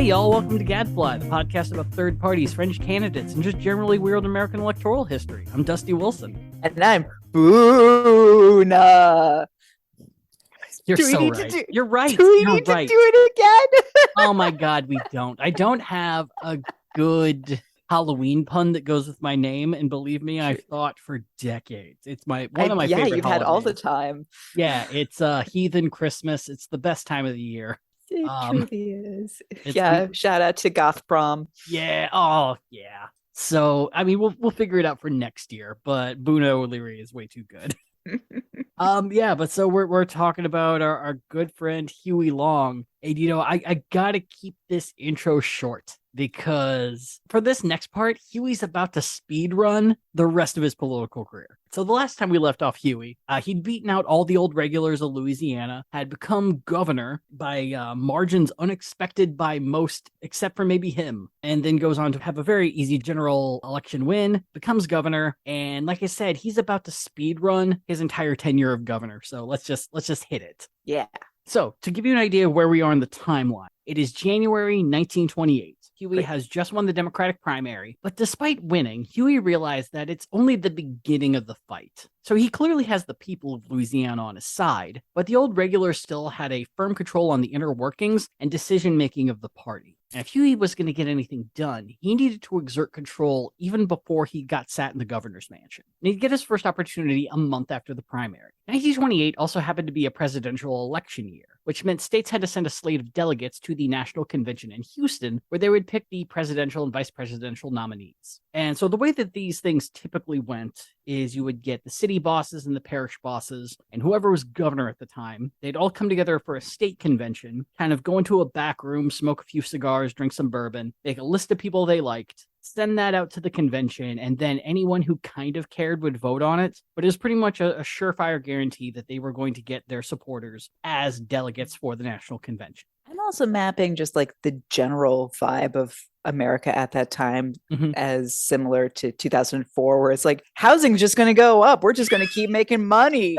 Hey y'all, welcome to Gadfly, the podcast about third parties, fringe candidates, and just generally weird American electoral history. I'm Dusty Wilson. And I'm Boona. You're so right. You're right. Do we need to do it again? Oh my God, we don't. I don't have a good Halloween pun that goes with my name, and believe me, I've thought for decades. It's one of my favorite you've had all the holidays. time. Yeah, it's Heathen Christmas. It's the best time of the year. It truly is. Yeah, shout out to Goth Prom. Yeah, oh yeah. So I mean, we'll figure it out for next year, but Boona O'Leary is way too good. Yeah, but so we're talking about our good friend Huey Long, and I gotta keep this intro short because for this next part, Huey's about to speed run the rest of his political career. So the last time we left off Huey, he'd beaten out all the old regulars of Louisiana, had become governor by margins unexpected by most, except for maybe him, and then goes on to have a very easy general election win, becomes governor, and like I said, he's about to speed run his entire tenure of governor. So let's just hit it. Yeah. So to give you an idea of where we are in the timeline, it is January 1928. Huey has just won the Democratic primary, but despite winning, Huey realized that it's only the beginning of the fight. So he clearly has the people of Louisiana on his side, but the old regulars still had a firm control on the inner workings and decision-making of the party. And if Huey was going to get anything done, he needed to exert control even before he got sat in the governor's mansion. And he'd get his first opportunity a month after the primary. 1928 also happened to be a presidential election year, which meant states had to send a slate of delegates to the National Convention in Houston, where they would pick the presidential and vice presidential nominees. And so the way that these things typically went is you would get the city bosses and the parish bosses, and whoever was governor at the time, they'd all come together for a state convention, kind of go into a back room, smoke a few cigars, drink some bourbon, make a list of people they liked, send that out to the convention, and then anyone who kind of cared would vote on it. But it was pretty much a surefire guarantee that they were going to get their supporters as delegates for the national convention. I'm also mapping just like the general vibe of America at that time as similar to 2004, where it's like housing's just going to go up. We're just going to keep making money.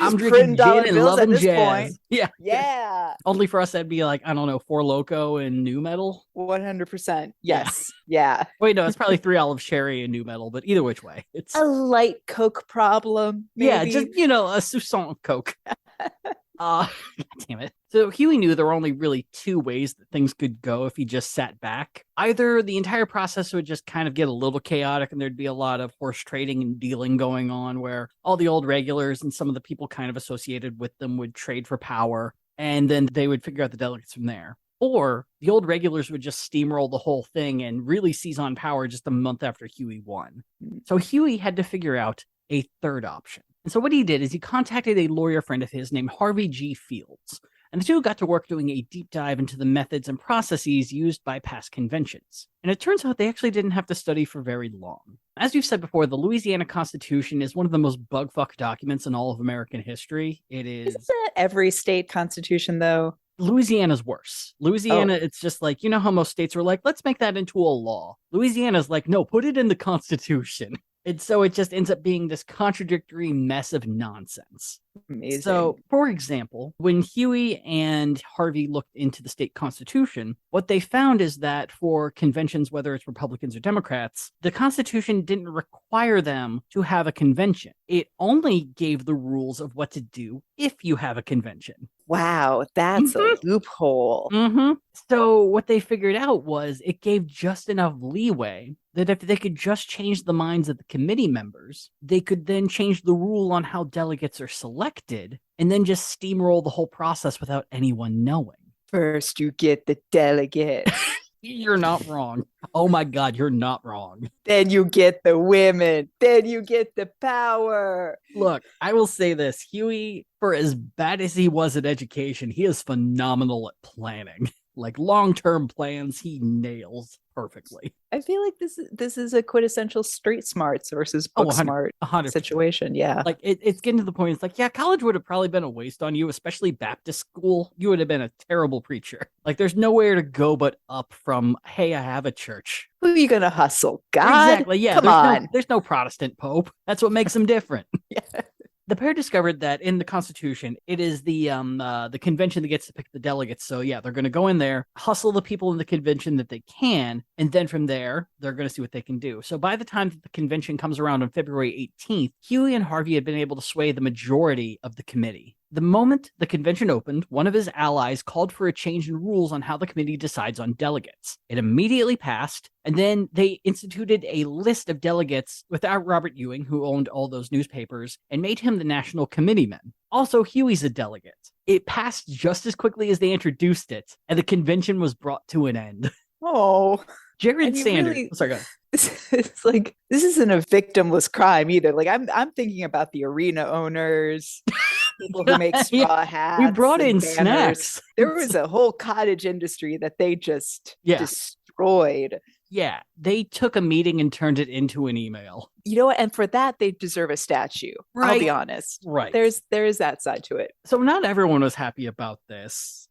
I'm drinking gin and loving jazz. Point. Yeah. Only for us, that'd be like, I don't know, Four Loko and new metal. 100%. Yes. Yeah. Wait, no, it's probably Three Olive Sherry and new metal, but either which way, it's a light Coke problem. Maybe. Yeah, just a Sousson Coke. God damn it. So Huey knew there were only really two ways that things could go if he just sat back. Either the entire process would just kind of get a little chaotic and there'd be a lot of horse trading and dealing going on where all the old regulars and some of the people kind of associated with them would trade for power, and then they would figure out the delegates from there. Or the old regulars would just steamroll the whole thing and really seize on power just a month after Huey won. So Huey had to figure out a third option. And so what he did is he contacted a lawyer friend of his named Harvey G. Fields. And the two got to work doing a deep dive into the methods and processes used by past conventions. And it turns out they actually didn't have to study for very long. As we've said before, the Louisiana Constitution is one of the most bugfuck documents in all of American history. It is. Isn't that every state constitution, though? Louisiana's worse. It's just like, you know how most states are like, let's make that into a law. Louisiana's like, no, put it in the Constitution. And so it just ends up being this contradictory mess of nonsense. Amazing. So, for example, when Huey and Harvey looked into the state constitution, what they found is that for conventions, whether it's Republicans or Democrats, the Constitution didn't require them to have a convention. It only gave the rules of what to do if you have a convention. Wow, that's a loophole. So what they figured out was it gave just enough leeway that if they could just change the minds of the committee members, they could then change the rule on how delegates are selected and then just steamroll the whole process without anyone knowing. First, you get the delegate. You're not wrong. Oh my God, you're not wrong. Then you get the women. Then you get the power. Look, I will say this. Huey, for as bad as he was at education, he is phenomenal at planning. Like long-term plans, he nails perfectly. I feel like this is a quintessential street smarts versus book smart 100%. situation. Yeah. Like it's getting to the point, it's like, yeah, college would have probably been a waste on you, especially Baptist school. You would have been a terrible preacher. Like there's nowhere to go but up from, hey, I have a church. Who are you going to hustle? God? Exactly, yeah. Come on. There's no Protestant Pope. That's what makes him different. Yeah. The pair discovered that in the Constitution, it is the convention that gets to pick the delegates. So yeah, they're going to go in there, hustle the people in the convention that they can, and then from there, they're going to see what they can do. So by the time that the convention comes around on February 18th, Huey and Harvey had been able to sway the majority of the committee. The moment the convention opened, one of his allies called for a change in rules on how the committee decides on delegates. It immediately passed, and then they instituted a list of delegates without Robert Ewing, who owned all those newspapers, and made him the national committeeman. Also, Huey's a delegate. It passed just as quickly as they introduced it, and the convention was brought to an end. Oh. Jared Sanders. Really, sorry, go ahead. It's like, this isn't a victimless crime either. Like, I'm thinking about the arena owners, people who make straw hats. We brought in banners. snacks. There was a whole cottage industry that they just destroyed. Yeah, they took a meeting and turned it into an email. You know what? And for that, they deserve a statue. Right. I'll be honest. Right. There is that side to it. So not everyone was happy about this.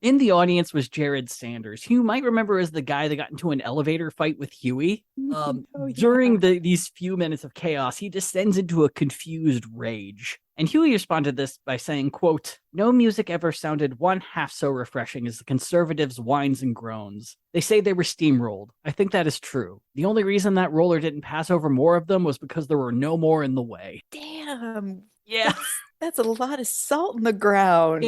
In the audience was Jared Sanders, who you might remember as the guy that got into an elevator fight with Huey. During these few minutes of chaos, he descends into a confused rage. And Huey responded to this by saying, quote, "No music ever sounded one half so refreshing as the conservatives' whines and groans. They say they were steamrolled. I think that is true. The only reason that roller didn't pass over more of them was because there were no more in the way." Damn. Yeah. That's a lot of salt in the ground.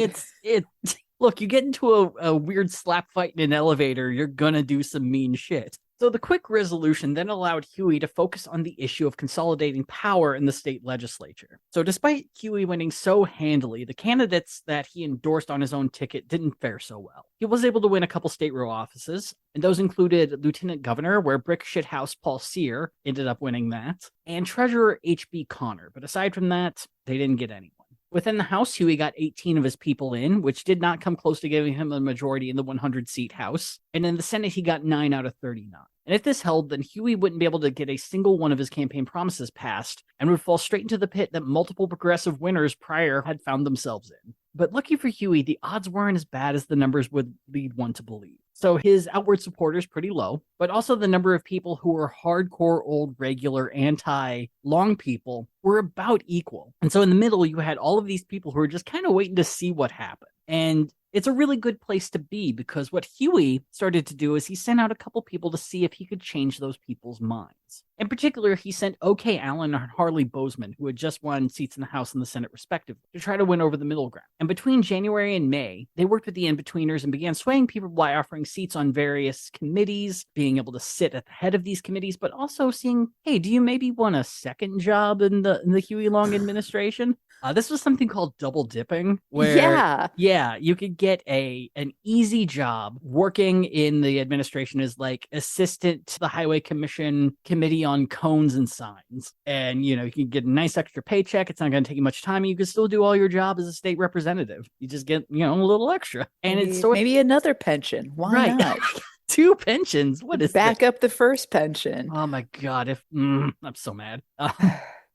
Look, you get into a weird slap fight in an elevator, you're gonna do some mean shit. So the quick resolution then allowed Huey to focus on the issue of consolidating power in the state legislature. So despite Huey winning so handily, the candidates that he endorsed on his own ticket didn't fare so well. He was able to win a couple state row offices, and those included Lieutenant Governor, where Brick Shithouse Paul Sear ended up winning that, and Treasurer H.B. Connor. But aside from that, they didn't get anyone. Within the House, Huey got 18 of his people in, which did not come close to giving him a majority in the 100-seat House. And in the Senate, he got 9 out of 39. And if this held, then Huey wouldn't be able to get a single one of his campaign promises passed and would fall straight into the pit that multiple progressive winners prior had found themselves in. But lucky for Huey, the odds weren't as bad as the numbers would lead one to believe. So his outward supporters pretty low, but also the number of people who were hardcore old regular anti-Long people were about equal. And so in the middle, you had all of these people who were just kind of waiting to see what happened. And it's a really good place to be, because what Huey started to do is he sent out a couple people to see if he could change those people's minds. In particular, he sent OK Allen and Harley Bozeman, who had just won seats in the House and the Senate respectively, to try to win over the middle ground. And between January and May, they worked with the in-betweeners and began swaying people by offering seats on various committees, being able to sit at the head of these committees, but also seeing, hey, do you maybe want a second job in the Huey Long administration? This was something called double dipping, where you could get an easy job working in the administration as like assistant to the Highway Commission Committee on Cones and Signs. And, you can get a nice extra paycheck. It's not going to take you much time. You can still do all your job as a state representative. You just get, a little extra. And it's maybe another pension. Why not? 2 pensions. What is back up the first pension? Oh my God. I'm so mad.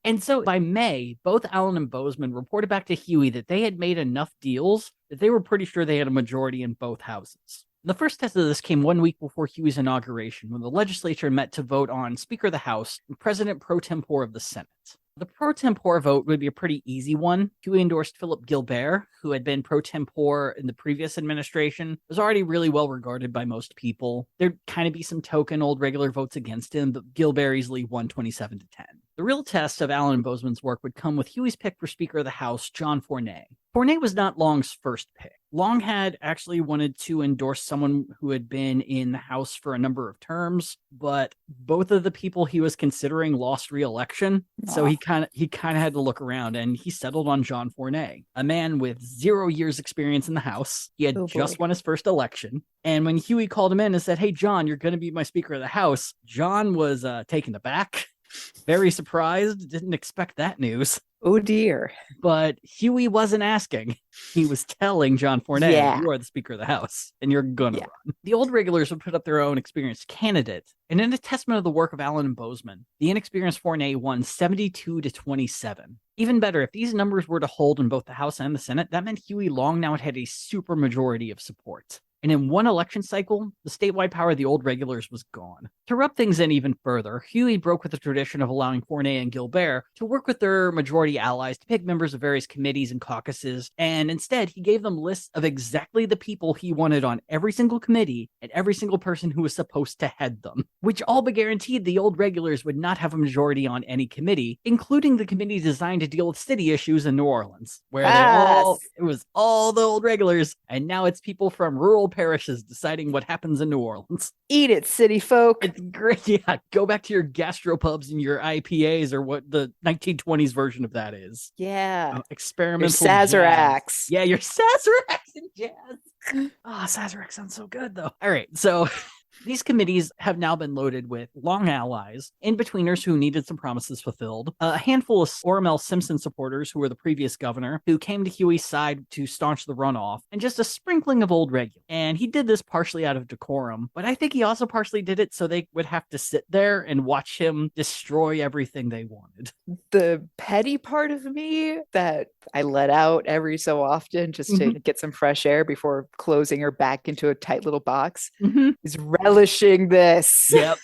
And so by May, both Allen and Bozeman reported back to Huey that they had made enough deals that they were pretty sure they had a majority in both houses. The first test of this came 1 week before Huey's inauguration, when the legislature met to vote on Speaker of the House and President pro tempore of the Senate. The pro tempore vote would be a pretty easy one. Huey endorsed Philip Gilbert, who had been pro tempore in the previous administration, was already really well regarded by most people. There'd kind of be some token old regular votes against him, but Gilbert easily won 27-10. The real test of Allen and Bozeman's work would come with Huey's pick for Speaker of the House, John Fournet. Fournet was not Long's first pick. Long had actually wanted to endorse someone who had been in the House for a number of terms, but both of the people he was considering lost re-election, so he kind of had to look around, and he settled on John Fournet, a man with 0 years experience in the House. He had just won his first election, and when Huey called him in and said, "Hey, John, you're going to be my Speaker of the House," John was taken aback. Very surprised, didn't expect that news. Oh dear. But Huey wasn't asking. He was telling John Fournet, you are the Speaker of the House, and you're gonna run. The old regulars would put up their own experienced candidate, and in a testament of the work of Allen and Bozeman, the inexperienced Fournet won 72-27. Even better, if these numbers were to hold in both the House and the Senate, that meant Huey Long now had a super majority of support. And in one election cycle, the statewide power of the old regulars was gone. To rub things in even further, Huey broke with the tradition of allowing Fournet and Gilbert to work with their majority allies to pick members of various committees and caucuses, and instead he gave them lists of exactly the people he wanted on every single committee and every single person who was supposed to head them, which all but guaranteed the old regulars would not have a majority on any committee, including the committee designed to deal with city issues in New Orleans, where it was all the old regulars, and now it's people from rural parishes deciding what happens in New Orleans. Eat it, city folk. It's great. Yeah, go back to your gastropubs and your IPAs, or what the 1920s version of that is. Yeah. Experimental your Sazeracs. Jazz. Yeah, your Sazeracs and jazz. Sazerac sounds so good, though. All right, so these committees have now been loaded with long allies, in-betweeners who needed some promises fulfilled, a handful of Ormel Simpson supporters who were the previous governor, who came to Huey's side to staunch the runoff, and just a sprinkling of old regulars. And he did this partially out of decorum, but I think he also partially did it so they would have to sit there and watch him destroy everything they wanted. The petty part of me that I let out every so often just to get some fresh air before closing her back into a tight little box is relishing this. Yep.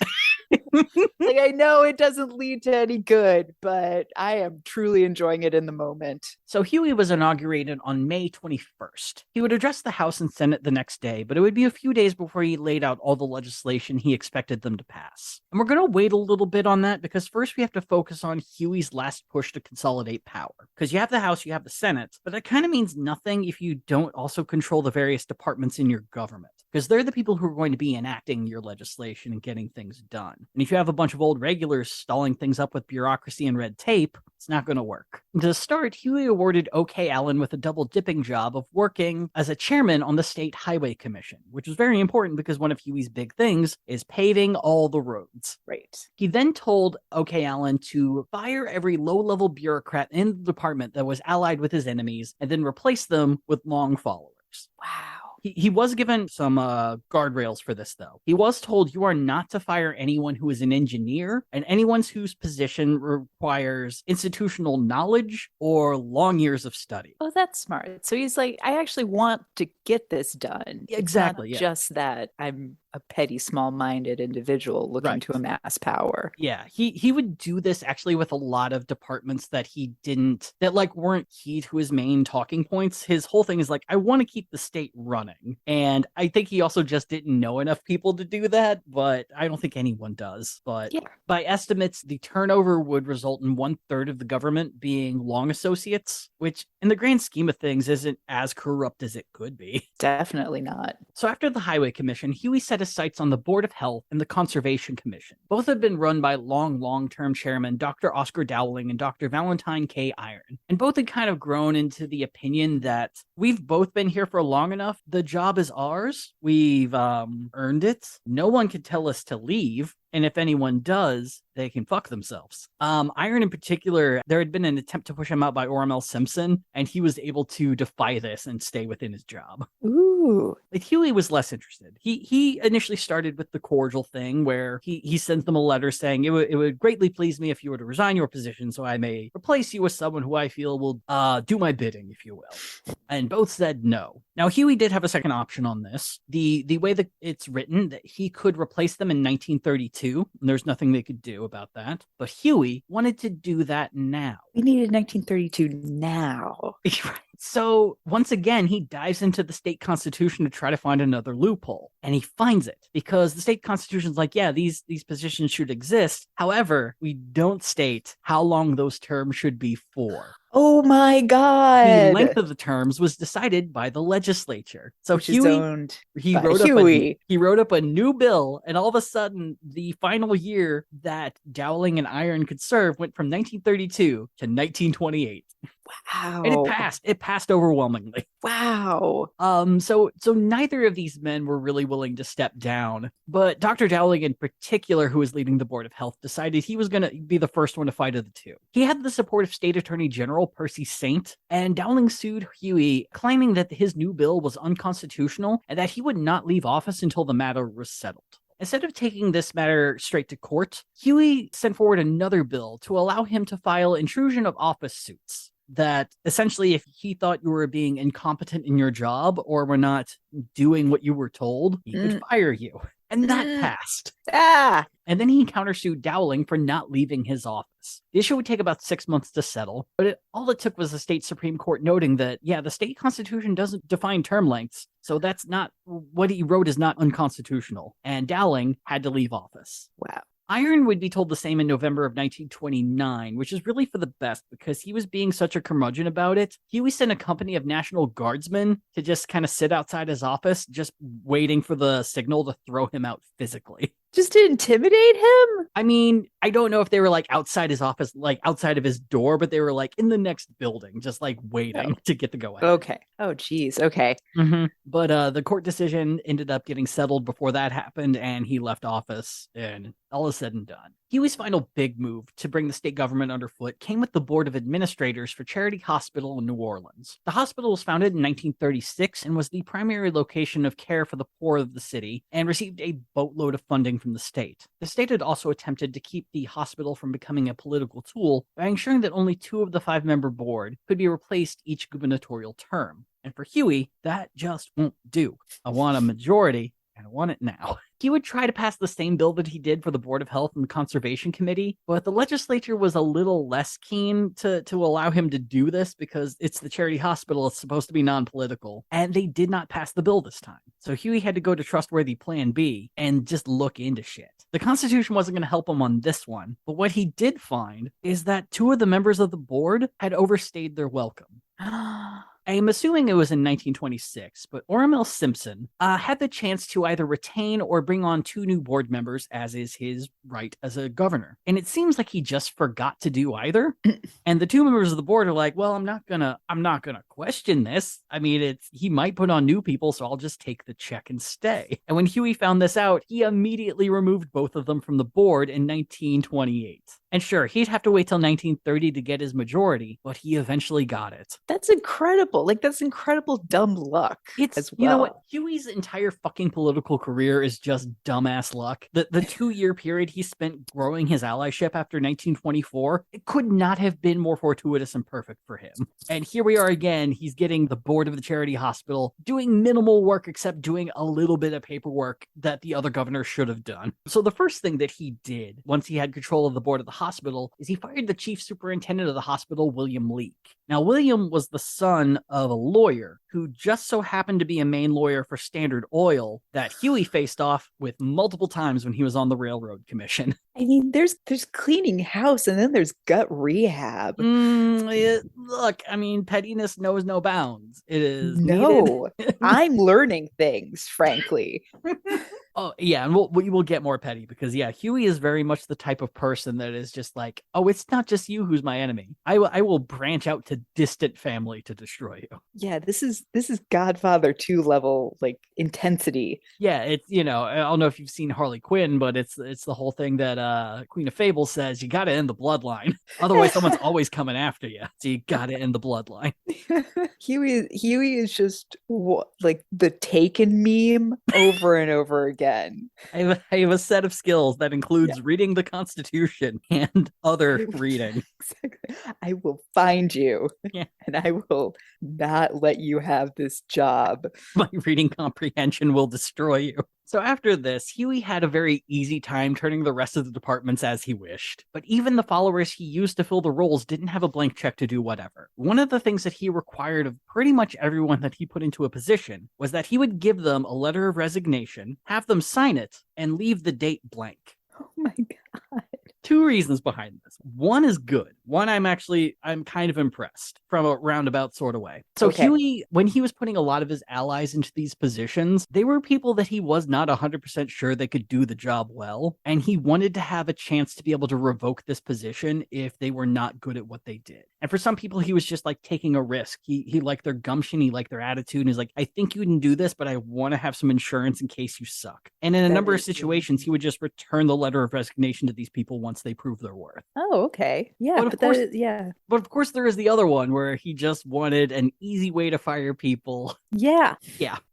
Like, I know it doesn't lead to any good, but I am truly enjoying it in the moment. So Huey was inaugurated on May 21st. He would address the House and Senate the next day, but it would be a few days before he laid out all the legislation he expected them to pass. And we're going to wait a little bit on that because first we have to focus on Huey's last push to consolidate power. Because you have the House, you have the Senate, but that kind of means nothing if you don't also control the various departments in your government, because they're the people who are going to be enacting your legislation and getting things done. And if you have a bunch of old regulars stalling things up with bureaucracy and red tape, it's not going to work. To start, Huey awarded O.K. Allen with a double-dipping job of working as a chairman on the State Highway Commission, which was very important because one of Huey's big things is paving all the roads. Right. He then told O.K. Allen to fire every low-level bureaucrat in the department that was allied with his enemies and then replace them with Long followers. Wow. He was given some guardrails for this, though. He was told you are not to fire anyone who is an engineer and anyone whose position requires institutional knowledge or long years of study. Oh, that's smart. So he's like, I actually want to get this done. Exactly. It's not just that I'm a petty, small-minded individual looking to amass power. Yeah, he would do this actually with a lot of departments that weren't key to his main talking points. His whole thing is like, I want to keep the state running. And I think he also just didn't know enough people to do that, but I don't think anyone does. But by estimates, the turnover would result in 1/3 of the government being Long associates, which in the grand scheme of things isn't as corrupt as it could be. Definitely not. So after the Highway Commission, Huey set his sights on the Board of Health and the Conservation Commission. Both had been run by long-term chairman Dr. Oscar Dowling and Dr. Valentine K. Iron. And both had kind of grown into the opinion that we've both been here for long enough. The job is ours. We've earned it. No one can tell us to leave. And if anyone does, they can fuck themselves. Iron in particular, there had been an attempt to push him out by Ormel Simpson, and he was able to defy this and stay within his job. Ooh. Like, Huey was less interested. He initially started with the cordial thing where he sends them a letter saying, it would greatly please me if you were to resign your position so I may replace you with someone who I feel will do my bidding, if you will. And both said no. Now, Huey did have a second option on this. The way that it's written, that he could replace them in 1932. And there's nothing they could do about that. But Huey wanted to do that now. We needed 1932 now. So once again, he dives into the state constitution to try to find another loophole. And he finds it because the state constitution is like, yeah, these positions should exist. However, we don't state how long those terms should be for. Oh my God. The length of the terms was decided by the legislature. So Huey wrote up a new bill, and all of a sudden, the final year that Dowling and Iron could serve went from 1932 to 1928. Wow. And it passed overwhelmingly. Wow. So neither of these men were really willing to step down, but Dr. Dowling in particular, who was leading the Board of Health, decided he was going to be the first one to fight of the two. He had the support of State Attorney General Percy Saint, and Dowling sued Huey, claiming that his new bill was unconstitutional and that he would not leave office until the matter was settled. Instead of taking this matter straight to court, Huey sent forward another bill to allow him to file intrusion of office suits. that essentially if he thought you were being incompetent in your job or were not doing what you were told, he could fire you. And that passed. And then he countersued Dowling for not leaving his office. The issue would take about 6 months to settle, but all it took was the state Supreme Court noting that, the state constitution doesn't define term lengths, so that's not, what he wrote is not unconstitutional. And Dowling had to leave office. Wow. Iron would be told the same in November of 1929, which is really for the best because he was being such a curmudgeon about it. Huey sent a company of National Guardsmen to just kind of sit outside his office, just waiting for the signal to throw him out physically. Just to intimidate him? I mean, I don't know if they were like outside his office, like outside of his door, but they were like in the next building, just like waiting to get the go ahead. Okay. Oh, geez. Okay. But the court decision ended up getting settled before that happened, and he left office, and all is said and done. Huey's final big move to bring the state government underfoot came with the Board of Administrators for Charity Hospital in New Orleans. The hospital was founded in 1936 and was the primary location of care for the poor of the city and received a boatload of funding from the state. The state had also attempted to keep the hospital from becoming a political tool by ensuring that only 2 of the 5-member board could be replaced each gubernatorial term. And for Huey, that just won't do. I want a majority, and I want it now. He would try to pass the same bill that he did for the Board of Health and Conservation Committee, but the legislature was a little less keen to allow him to do this because it's the charity hospital. It's supposed to be non-political, and they did not pass the bill this time. So Huey had to go to trustworthy Plan B and just look into shit. The Constitution wasn't going to help him on this one, but what he did find is that 2 of the members of the board had overstayed their welcome. I'm assuming it was in 1926, but Ormel Simpson had the chance to either retain or bring on 2 new board members, as is his right as a governor. And it seems like he just forgot to do either. And the 2 members of the board are like, well, I'm not gonna question this. I mean, he might put on new people, so I'll just take the check and stay. And when Huey found this out, he immediately removed both of them from the board in 1928. And sure, he'd have to wait till 1930 to get his majority, but he eventually got it. That's incredible. Like, that's incredible dumb luck as well. You know what? Huey's entire fucking political career is just dumbass luck. The 2-year period he spent growing his allyship after 1924, it could not have been more fortuitous and perfect for him. And here we are again. He's getting the board of the charity hospital, doing minimal work except doing a little bit of paperwork that the other governor should have done. So the first thing that he did once he had control of the board of the hospital is he fired the chief superintendent of the hospital, William Leake. Now, William was the son of a lawyer who just so happened to be a main lawyer for Standard Oil that Huey faced off with multiple times when he was on the Railroad Commission. I mean, there's cleaning house and then there's gut rehab. Look, I mean, pettiness knows no bounds. It is no. I'm learning things, frankly. Oh, yeah, and we will get more petty because, Huey is very much the type of person that is just like, oh, it's not just you who's my enemy. I will branch out to distant family to destroy you. Yeah, this is Godfather 2 level, like, intensity. Yeah, it's, I don't know if you've seen Harley Quinn, but it's the whole thing that Queen of Fables says, you gotta end the bloodline. Otherwise, someone's always coming after you. So you gotta end the bloodline. Huey is just like the Taken meme over and over again. I have a set of skills that includes reading the Constitution and other reading. Exactly. I will find you and I will not let you have this job. My reading comprehension will destroy you. So after this, Huey had a very easy time turning the rest of the departments as he wished. But even the followers he used to fill the roles didn't have a blank check to do whatever. One of the things that he required of pretty much everyone that he put into a position was that he would give them a letter of resignation, have them sign it, and leave the date blank. Oh my God. 2 reasons behind this. One is good. One, I'm kind of impressed from a roundabout sort of way. So Huey, when he was putting a lot of his allies into these positions, they were people that he was not 100% sure they could do the job well. And he wanted to have a chance to be able to revoke this position if they were not good at what they did. And for some people, he was just like taking a risk. He liked their gumption. He liked their attitude. And he's like, I think you can do this, but I want to have some insurance in case you suck. And in a number of situations, he would just return the letter of resignation to these people once they prove their worth. Oh, okay. Yeah, but of course there is the other one where he just wanted an easy way to fire people. Yeah.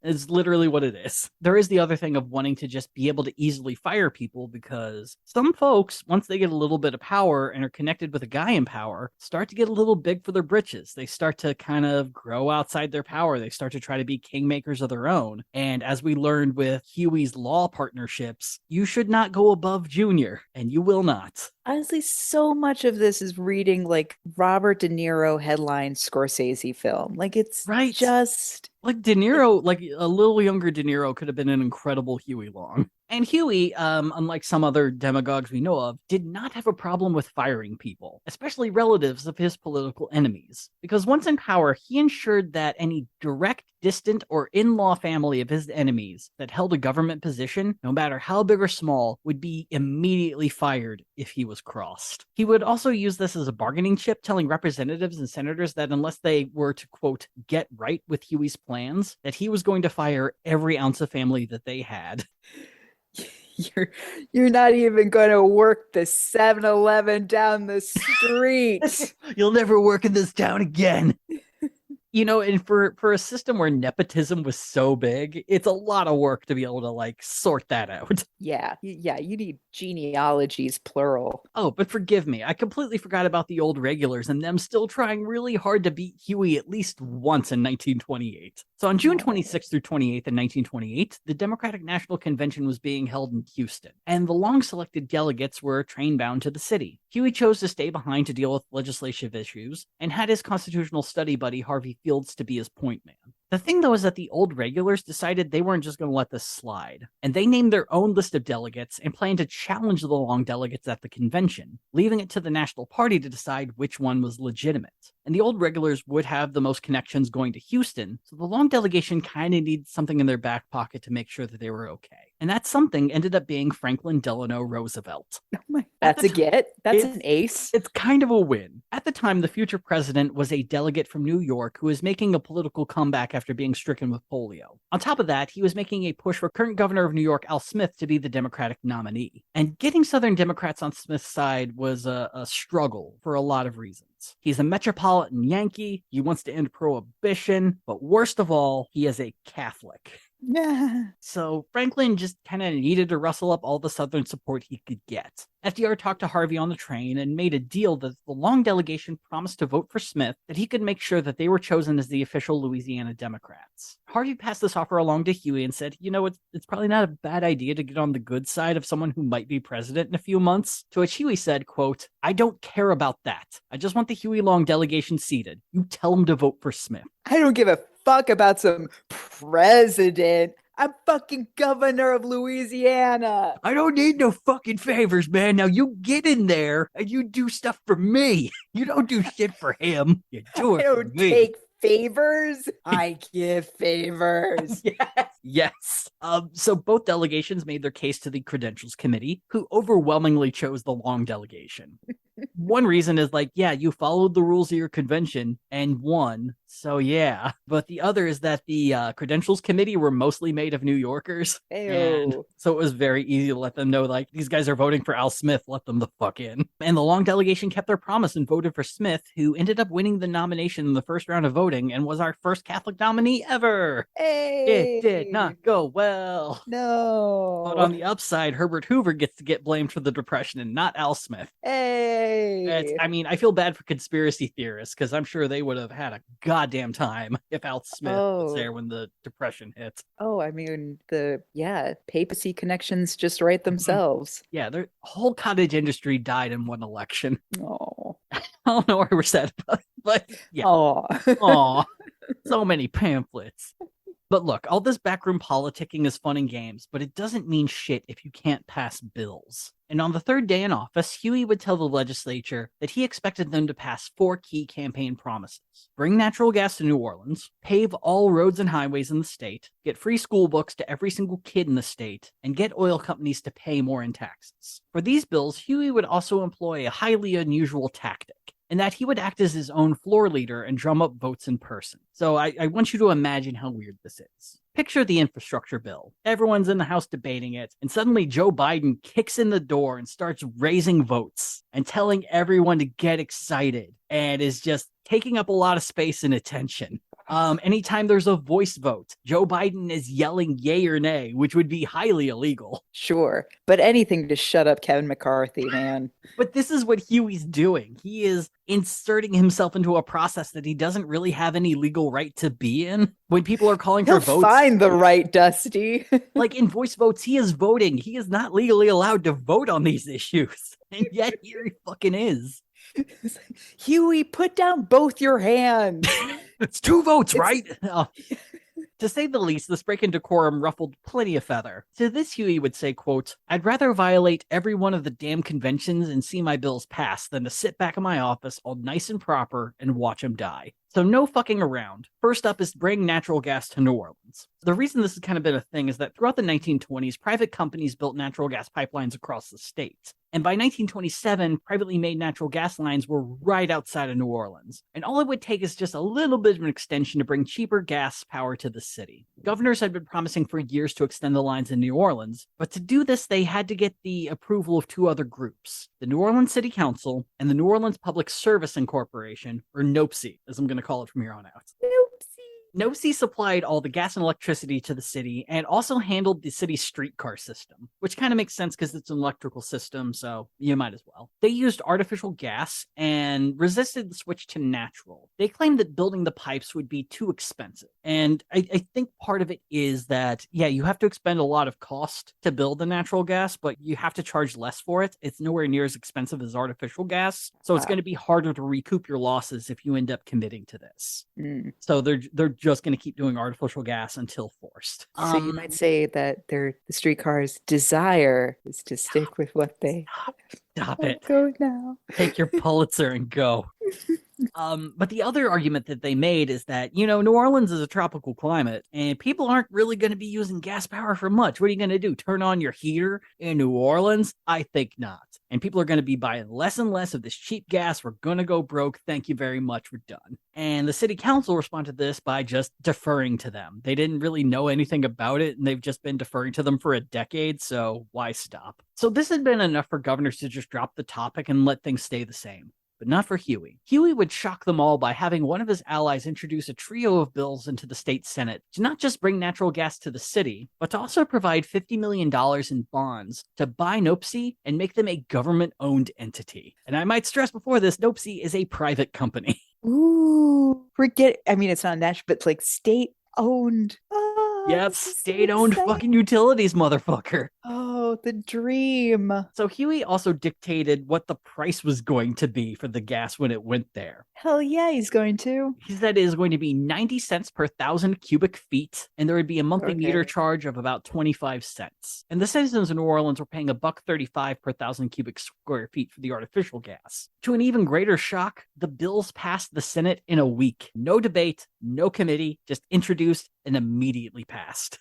It's literally what it is. There is the other thing of wanting to just be able to easily fire people, because some folks, once they get a little bit of power and are connected with a guy in power, start to get a little big for their britches. They start to kind of grow outside their power. They start to try to be kingmakers of their own. And as we learned with Huey's law partnerships, you should not go above Junior, and you will not. Honestly, so much of this is reading like Robert De Niro headline Scorsese film. Like it's Right? just Like De Niro, like a little younger De Niro could have been an incredible Huey Long. And Huey, unlike some other demagogues we know of, did not have a problem with firing people, especially relatives of his political enemies. Because once in power, he ensured that any direct, distant, or in-law family of his enemies that held a government position, no matter how big or small, would be immediately fired if he was crossed. He would also use this as a bargaining chip, telling representatives and senators that unless they were to, quote, get right with Huey's plans, that he was going to fire every ounce of family that they had. you're not even going to work the 7-Eleven down the street. You'll never work in this town again. You know, and for a system where nepotism was so big, it's a lot of work to be able to like sort that out. Yeah, you need genealogies plural. Oh, but forgive me, I completely forgot about the old regulars and them still trying really hard to beat Huey at least once in 1928. So on June 26th through 28th in 1928, the Democratic National Convention was being held in Houston, and the long-selected delegates were train-bound to the city. Huey chose to stay behind to deal with legislative issues and had his constitutional study buddy Harvey Fields to be his point man. The thing, though, is that the old regulars decided they weren't just going to let this slide, and they named their own list of delegates and planned to challenge the long delegates at the convention, leaving it to the National Party to decide which one was legitimate. And the old regulars would have the most connections going to Houston, so the long delegation kind of needed something in their back pocket to make sure that they were okay. And that something ended up being Franklin Delano Roosevelt. That's a get. That's an ace. It's kind of a win. At the time, the future president was a delegate from New York who was making a political comeback after being stricken with polio. On top of that, he was making a push for current governor of New York, Al Smith, to be the Democratic nominee. And getting Southern Democrats on Smith's side was a struggle for a lot of reasons. He's a metropolitan Yankee, he wants to end prohibition, but worst of all, he is a Catholic. Yeah. So Franklin just kind of needed to rustle up all the Southern support he could get. FDR talked to Harvey on the train and made a deal that the long delegation promised to vote for Smith, that he could make sure that they were chosen as the official Louisiana Democrats. Harvey passed this offer along to Huey and said, you know, it's probably not a bad idea to get on the good side of someone who might be president in a few months. To which Huey said, quote, I don't care about that. I just want the Huey Long delegation seated. You tell them to vote for Smith. I don't give a fuck about some president. I'm fucking governor of Louisiana. I don't need no fucking favors, man. Now you get in there and you do stuff for me. You don't do shit for him. You do it for me. Take favors. I give favors. Yes. So both delegations made their case to the Credentials Committee, who overwhelmingly chose the long delegation. One reason is like, yeah, you followed the rules of your convention and won. So yeah. But the other is that the Credentials Committee were mostly made of New Yorkers. And so it was very easy to let them know, like, these guys are voting for Al Smith. Let them the fuck in. And the long delegation kept their promise and voted for Smith, who ended up winning the nomination in the first round of voting and was our first Catholic nominee ever. Hey. It did not go well. No. But on the upside, Herbert Hoover gets to get blamed for the Depression and not Al Smith. Hey. I mean, I feel bad for conspiracy theorists because I'm sure they would have had a goddamn time if Al Smith was there when the Depression hit. Oh, I mean, papacy connections just write themselves. Yeah, the whole cottage industry died in one election. Oh. I don't know why we're sad about it, but yeah. Aw. So many pamphlets. But look, all this backroom politicking is fun and games, but it doesn't mean shit if you can't pass bills. And on the third day in office, Huey would tell the legislature that he expected them to pass 4 key campaign promises. Bring natural gas to New Orleans, pave all roads and highways in the state, get free school books to every single kid in the state, and get oil companies to pay more in taxes. For these bills, Huey would also employ a highly unusual tactic, in that he would act as his own floor leader and drum up votes in person. So I want you to imagine how weird this is. Picture the infrastructure bill. Everyone's in the House debating it, and suddenly Joe Biden kicks in the door and starts raising votes and telling everyone to get excited, and is just taking up a lot of space and attention. Anytime there's a voice vote, Joe Biden is yelling yay or nay, which would be highly illegal. Sure. But anything to shut up Kevin McCarthy, man. But this is what Huey's doing. He is inserting himself into a process that he doesn't really have any legal right to be in. When people are calling He'll for votes, find the right, Dusty. like in voice votes, he is voting. He is not legally allowed to vote on these issues. And yet here he fucking is. Huey, put down both your hands. It's 2 votes, right? To say the least, this break in decorum ruffled plenty of feather. To this, Huey would say, quote, "I'd rather violate every one of the damn conventions and see my bills pass than to sit back in my office all nice and proper and watch them die." So no fucking around. First up is bring natural gas to New Orleans. The reason this has kind of been a thing is that throughout the 1920s, private companies built natural gas pipelines across the state. And by 1927, privately made natural gas lines were right outside of New Orleans. And all it would take is just a little bit of an extension to bring cheaper gas power to the city. Governors had been promising for years to extend the lines in New Orleans, but to do this, they had to get the approval of 2 other groups, the New Orleans City Council and the New Orleans Public Service Incorporation, or NOPC, as I'm going to call it from here on out. NOPC supplied all the gas and electricity to the city and also handled the city's streetcar system, which kind of makes sense because it's an electrical system, so you might as well. They used artificial gas and resisted the switch to natural. They claimed that building the pipes would be too expensive. And I think part of it is that, yeah, you have to expend a lot of cost to build the natural gas, but you have to charge less for it. It's nowhere near as expensive as artificial gas, so it's going to be harder to recoup your losses if you end up committing to this. So they're just going to keep doing artificial gas until forced. So you might say that the streetcar's desire is to stick with what they... Stop it. Go now. Take your Pulitzer and go. But the other argument that they made is that, New Orleans is a tropical climate and people aren't really going to be using gas power for much. What are you going to do? Turn on your heater in New Orleans? I think not. And people are going to be buying less and less of this cheap gas. We're going to go broke. Thank you very much. We're done. And the city council responded to this by just deferring to them. They didn't really know anything about it, and they've just been deferring to them for a decade, so why stop? So this had been enough for governors to just drop the topic and let things stay the same. But not for Huey. Huey would shock them all by having one of his allies introduce a trio of bills into the state Senate to not just bring natural gas to the city, but to also provide $50 million in bonds to buy NOPC and make them a government-owned entity. And I might stress before this, NOPC is a private company. Ooh, it's not national, but like state-owned. Yep, state-owned fucking utilities, motherfucker. Oh, the dream. So Huey also dictated what the price was going to be for the gas when it went there. Hell yeah, he's going to. He said it is going to be 90 cents per 1,000 cubic feet, and there would be a monthly meter charge of about 25 cents. And the citizens of New Orleans were paying $1.35 per 1,000 cubic square feet for the artificial gas. To an even greater shock, the bills passed the Senate in a week. No debate, no committee, just introduced and immediately passed.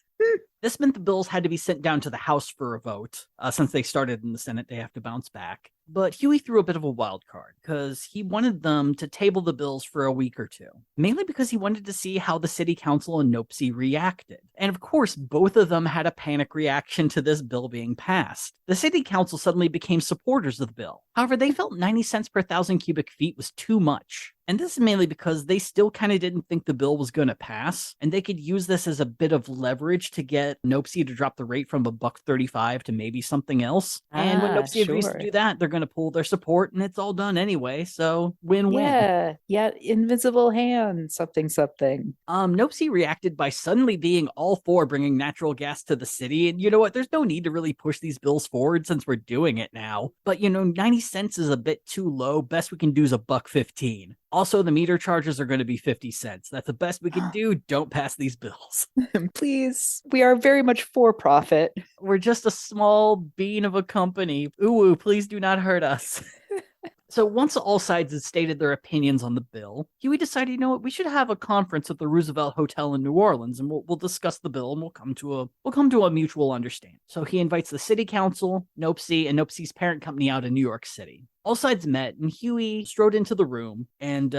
This meant the bills had to be sent down to the House for a vote. Since they started in the Senate, they have to bounce back. But Huey threw a bit of a wild card because he wanted them to table the bills for a week or two, mainly because he wanted to see how the city council and NOPC reacted. And of course, both of them had a panic reaction to this bill being passed. The city council suddenly became supporters of the bill. However, they felt 90 cents per 1,000 cubic feet was too much. And this is mainly because they still kind of didn't think the bill was going to pass, and they could use this as a bit of leverage to get NOPC to drop the rate from $1.35 to maybe something else. And when NOPC agrees to do that, they're going to pull their support, and it's all done anyway, so win-win. Yeah, invisible hand, something. NOPC reacted by suddenly being all for bringing natural gas to the city, and you know what, there's no need to really push these bills forward since we're doing it now. But 90 cents is a bit too low. Best we can do is $1.15. Also, the meter charges are going to be 50 cents. That's the best we can do. Don't pass these bills. Please. We are very much for profit. We're just a small bean of a company. Ooh, please do not hurt us. So once all sides had stated their opinions on the bill, Huey decided, we should have a conference at the Roosevelt Hotel in New Orleans, and we'll discuss the bill, and we'll come to a mutual understanding. So he invites the city council, NOPC, and NOPC's parent company out in New York City. All sides met, and Huey strode into the room and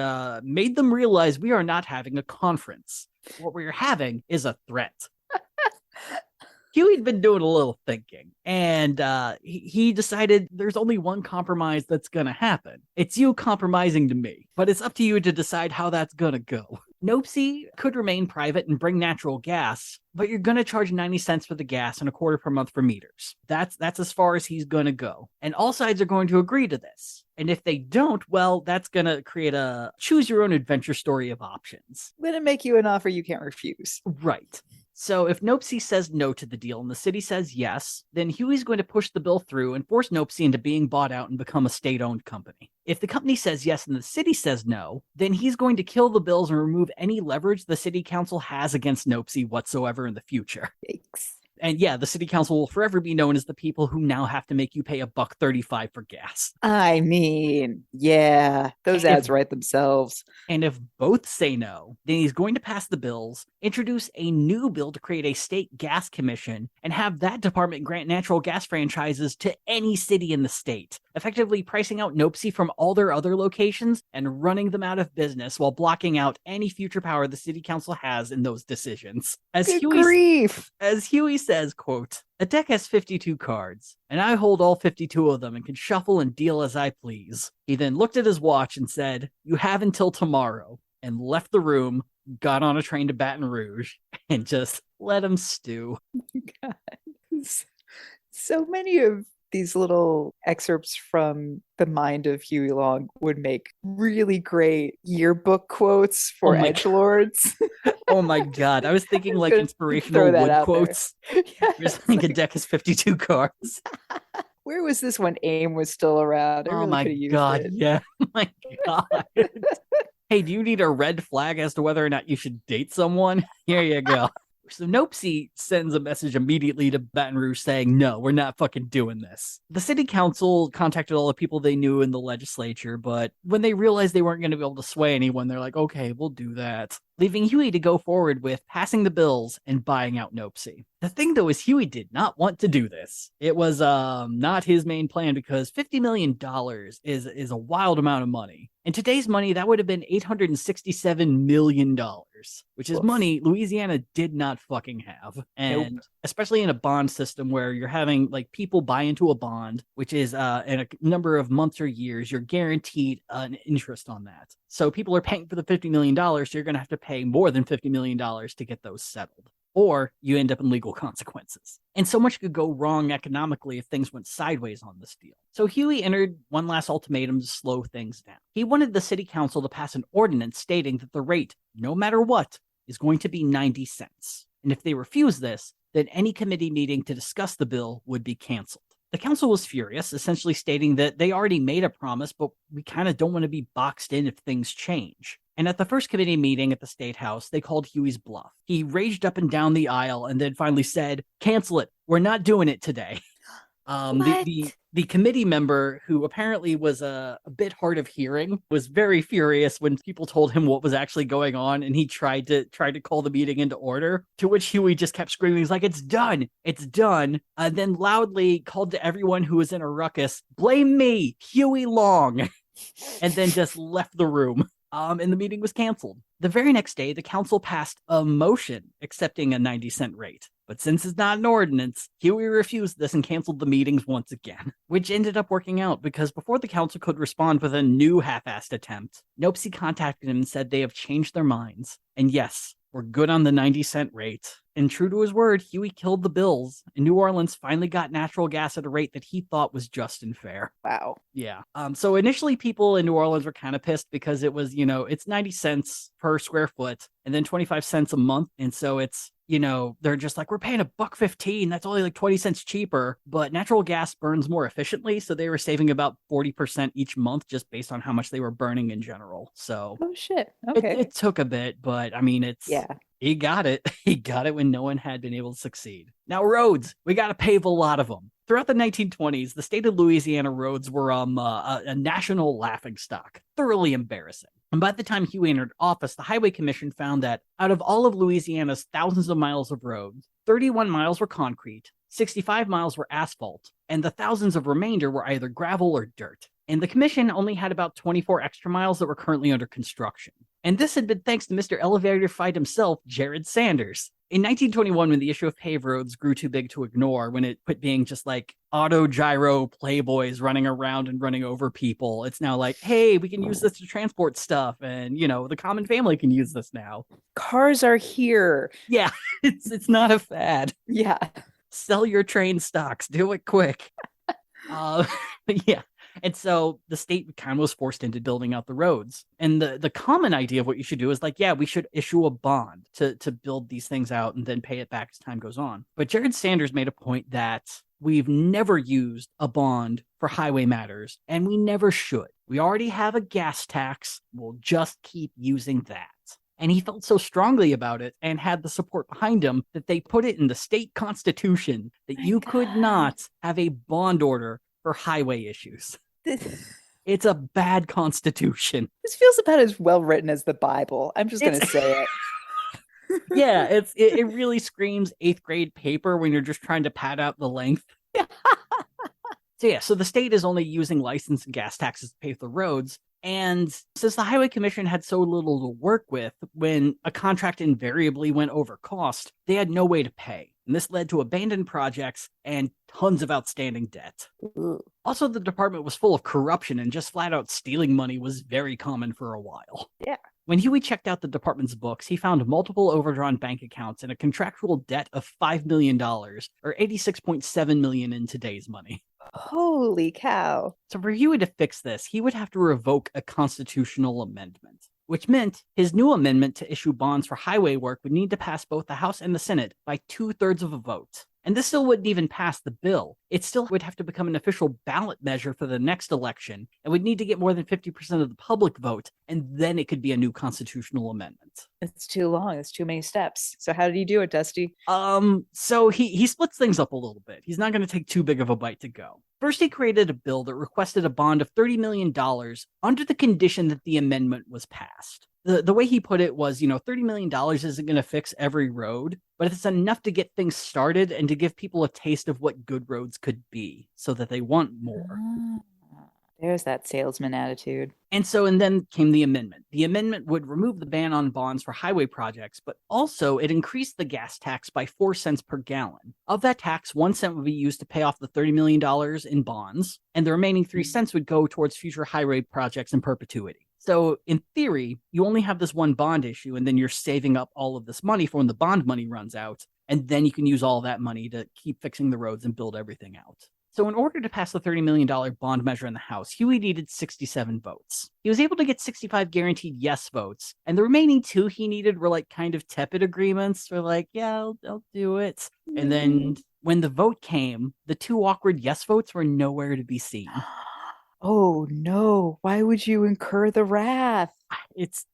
made them realize we are not having a conference. What we're having is a threat. Huey'd been doing a little thinking, and he decided there's only one compromise that's going to happen. It's you compromising to me, but it's up to you to decide how that's going to go. Nopesy could remain private and bring natural gas, but you're going to charge 90 cents for the gas and a quarter per month for meters. That's as far as he's going to go. And all sides are going to agree to this. And if they don't, well, that's going to create a choose your own adventure story of options. I'm going to make you an offer you can't refuse. Right. So if Nopesy says no to the deal and the city says yes, then Huey's going to push the bill through and force Nopesy into being bought out and become a state-owned company. If the company says yes and the city says no, then he's going to kill the bills and remove any leverage the city council has against Nopesy whatsoever in the future. Yikes. And yeah, the city council will forever be known as the people who now have to make you pay $1.35 for gas. I mean, yeah, those ads write themselves. And if both say no, then he's going to pass the bills, introduce a new bill to create a state gas commission, and have that department grant natural gas franchises to any city in the state, effectively pricing out Nopesy from all their other locations and running them out of business while blocking out any future power the city council has in those decisions. As Huey says, quote, "A deck has 52 cards, and I hold all 52 of them and can shuffle and deal as I please." He then looked at his watch and said, "You have until tomorrow," and left the room, got on a train to Baton Rouge, and just let him stew. God. So many of these little excerpts from the mind of Huey Long would make really great yearbook quotes for edgelords. Oh my God. I was thinking like inspirational wood quotes. Yeah, just like a deck is 52 cards. Where was this when AIM was still around? Oh my God. Yeah. Oh my God. Hey, do you need a red flag as to whether or not you should date someone? Here you go. So Nopesy sends a message immediately to Baton Rouge saying, no, we're not fucking doing this. The city council contacted all the people they knew in the legislature, but when they realized they weren't going to be able to sway anyone, they're like, okay, we'll do that, leaving Huey to go forward with passing the bills and buying out Nopesy. The thing, though, is Huey did not want to do this. It was not his main plan because $50 million is a wild amount of money. In today's money, that would have been $867 million, which is money Louisiana did not fucking have. And especially in a bond system where you're having like people buy into a bond, which is in a number of months or years, you're guaranteed an interest on that. So people are paying for the $50 million, so you're going to have to pay more than $50 million to get those settled. Or you end up in legal consequences. And so much could go wrong economically if things went sideways on this deal. So Huey entered one last ultimatum to slow things down. He wanted the city council to pass an ordinance stating that the rate, no matter what, is going to be 90 cents. And if they refuse this, then any committee meeting to discuss the bill would be canceled. The council was furious, essentially stating that they already made a promise, but we kind of don't want to be boxed in if things change. And at the first committee meeting at the State House, they called Huey's bluff. He raged up and down the aisle and then finally said, cancel it. We're not doing it today. The committee member, who apparently was a bit hard of hearing, was very furious when people told him what was actually going on, and he tried to call the meeting into order, to which Huey just kept screaming. He's like, it's done, then loudly called to everyone who was in a ruckus, blame me, Huey Long, and then just left the room. And the meeting was canceled. The very next day, the council passed a motion accepting a 90-cent rate. But since it's not an ordinance, Huey refused this and canceled the meetings once again, which ended up working out because before the council could respond with a new half-assed attempt, Nopesy contacted him and said they have changed their minds. And yes, we're good on the 90-cent rate. And true to his word, Huey killed the bills, and New Orleans finally got natural gas at a rate that he thought was just and fair. Wow. Yeah. So initially people in New Orleans were kind of pissed because it was, it's 90 cents per square foot and then 25 cents a month. And so it's, they're just like, we're paying $1.15. That's only like 20 cents cheaper, but natural gas burns more efficiently. So they were saving about 40% each month just based on how much they were burning in general. So oh shit. Okay. It took a bit, but I mean, he got it. He got it when no one had been able to succeed. Now, roads, we got to pave a lot of them. Throughout the 1920s, the state of Louisiana roads were a national laughingstock, thoroughly embarrassing. And by the time Huey entered office, the Highway Commission found that out of all of Louisiana's thousands of miles of roads, 31 miles were concrete, 65 miles were asphalt, and the thousands of remainder were either gravel or dirt. And the commission only had about 24 extra miles that were currently under construction. And this had been thanks to Mr. Elevator Fight himself, Jared Sanders. In 1921, when the issue of paved roads grew too big to ignore, when it quit being just like auto gyro playboys running around and running over people, it's now like, hey, we can use this to transport stuff, and the common family can use this now. Cars are here. Yeah, it's not a fad. Yeah. Sell your train stocks, do it quick. Yeah. And so the state kind of was forced into building out the roads. And the common idea of what you should do is like, yeah, we should issue a bond to build these things out and then pay it back as time goes on. But Jared Sanders made a point that we've never used a bond for highway matters, and we never should. We already have a gas tax. We'll just keep using that. And he felt so strongly about it and had the support behind him that they put it in the state constitution that you could not have a bond order for highway issues. It's a bad constitution. This feels about as well written as the Bible. I'm just going to say it. Yeah, it really screams 8th grade paper when you're just trying to pad out the length. So the state is only using license and gas taxes to pave the roads. And since the Highway Commission had so little to work with, when a contract invariably went over cost, they had no way to pay. And this led to abandoned projects and tons of outstanding debt. Ooh. Also, the department was full of corruption, and just flat out stealing money was very common for a while. Yeah. When Huey checked out the department's books, he found multiple overdrawn bank accounts and a contractual debt of $5 million, or $86.7 million in today's money. Holy cow. So for Huey to fix this, he would have to revoke a constitutional amendment, which meant his new amendment to issue bonds for highway work would need to pass both the House and the Senate by 2/3 of a vote. And this still wouldn't even pass the bill. It still would have to become an official ballot measure for the next election, and would need to get more than 50% of the public vote, and then it could be a new constitutional amendment. It's too long. It's too many steps. So how did he do it, Dusty? So he splits things up a little bit. He's not going to take too big of a bite to go. First, he created a bill that requested a bond of $30 million under the condition that the amendment was passed. The way he put it was, $30 million isn't going to fix every road, but it's enough to get things started and to give people a taste of what good roads could be so that they want more. There's that salesman attitude. And then came the amendment. The amendment would remove the ban on bonds for highway projects, but also it increased the gas tax by 4 cents per gallon. Of that tax, 1 cent would be used to pay off the $30 million in bonds, and the remaining 3 cents would go towards future highway projects in perpetuity. So in theory, you only have this one bond issue, and then you're saving up all of this money for when the bond money runs out, and then you can use all that money to keep fixing the roads and build everything out. So in order to pass the $30 million bond measure in the House, Huey needed 67 votes. He was able to get 65 guaranteed yes votes, and the remaining 2 he needed were like kind of tepid agreements, or like, yeah, I'll do it. And then when the vote came, the 2 awkward yes votes were nowhere to be seen. Oh no, why would you incur the wrath?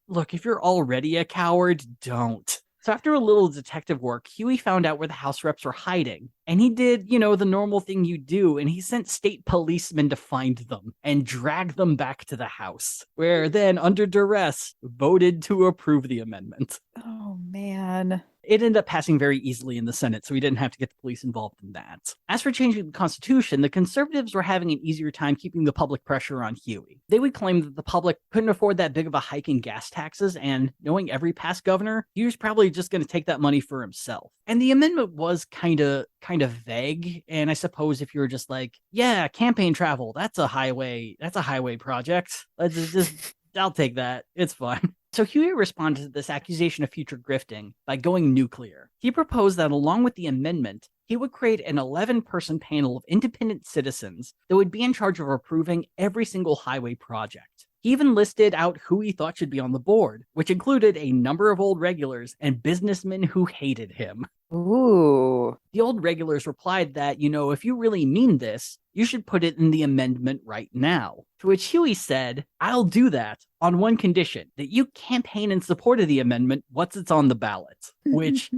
Look, if you're already a coward, don't. So after a little detective work, Huey found out where the House reps were hiding. And he did, the normal thing you do, and he sent state policemen to find them and drag them back to the House, where then, under duress, voted to approve the amendment. Oh, man. It ended up passing very easily in the Senate, so we didn't have to get the police involved in that. As for changing the Constitution, the conservatives were having an easier time keeping the public pressure on Huey. They would claim that the public couldn't afford that big of a hike in gas taxes, and knowing every past governor, he was probably just going to take that money for himself. And the amendment was kind of vague, and I suppose if you were just like, yeah, campaign travel, that's a highway project. I'll take that. It's fine. So Huey responded to this accusation of future grifting by going nuclear. He proposed that along with the amendment, he would create an 11-person panel of independent citizens that would be in charge of approving every single highway project. He even listed out who he thought should be on the board, which included a number of old regulars and businessmen who hated him. Ooh. The old regulars replied that, if you really mean this, you should put it in the amendment right now. To which Huey said, I'll do that on one condition, that you campaign in support of the amendment once it's on the ballot, which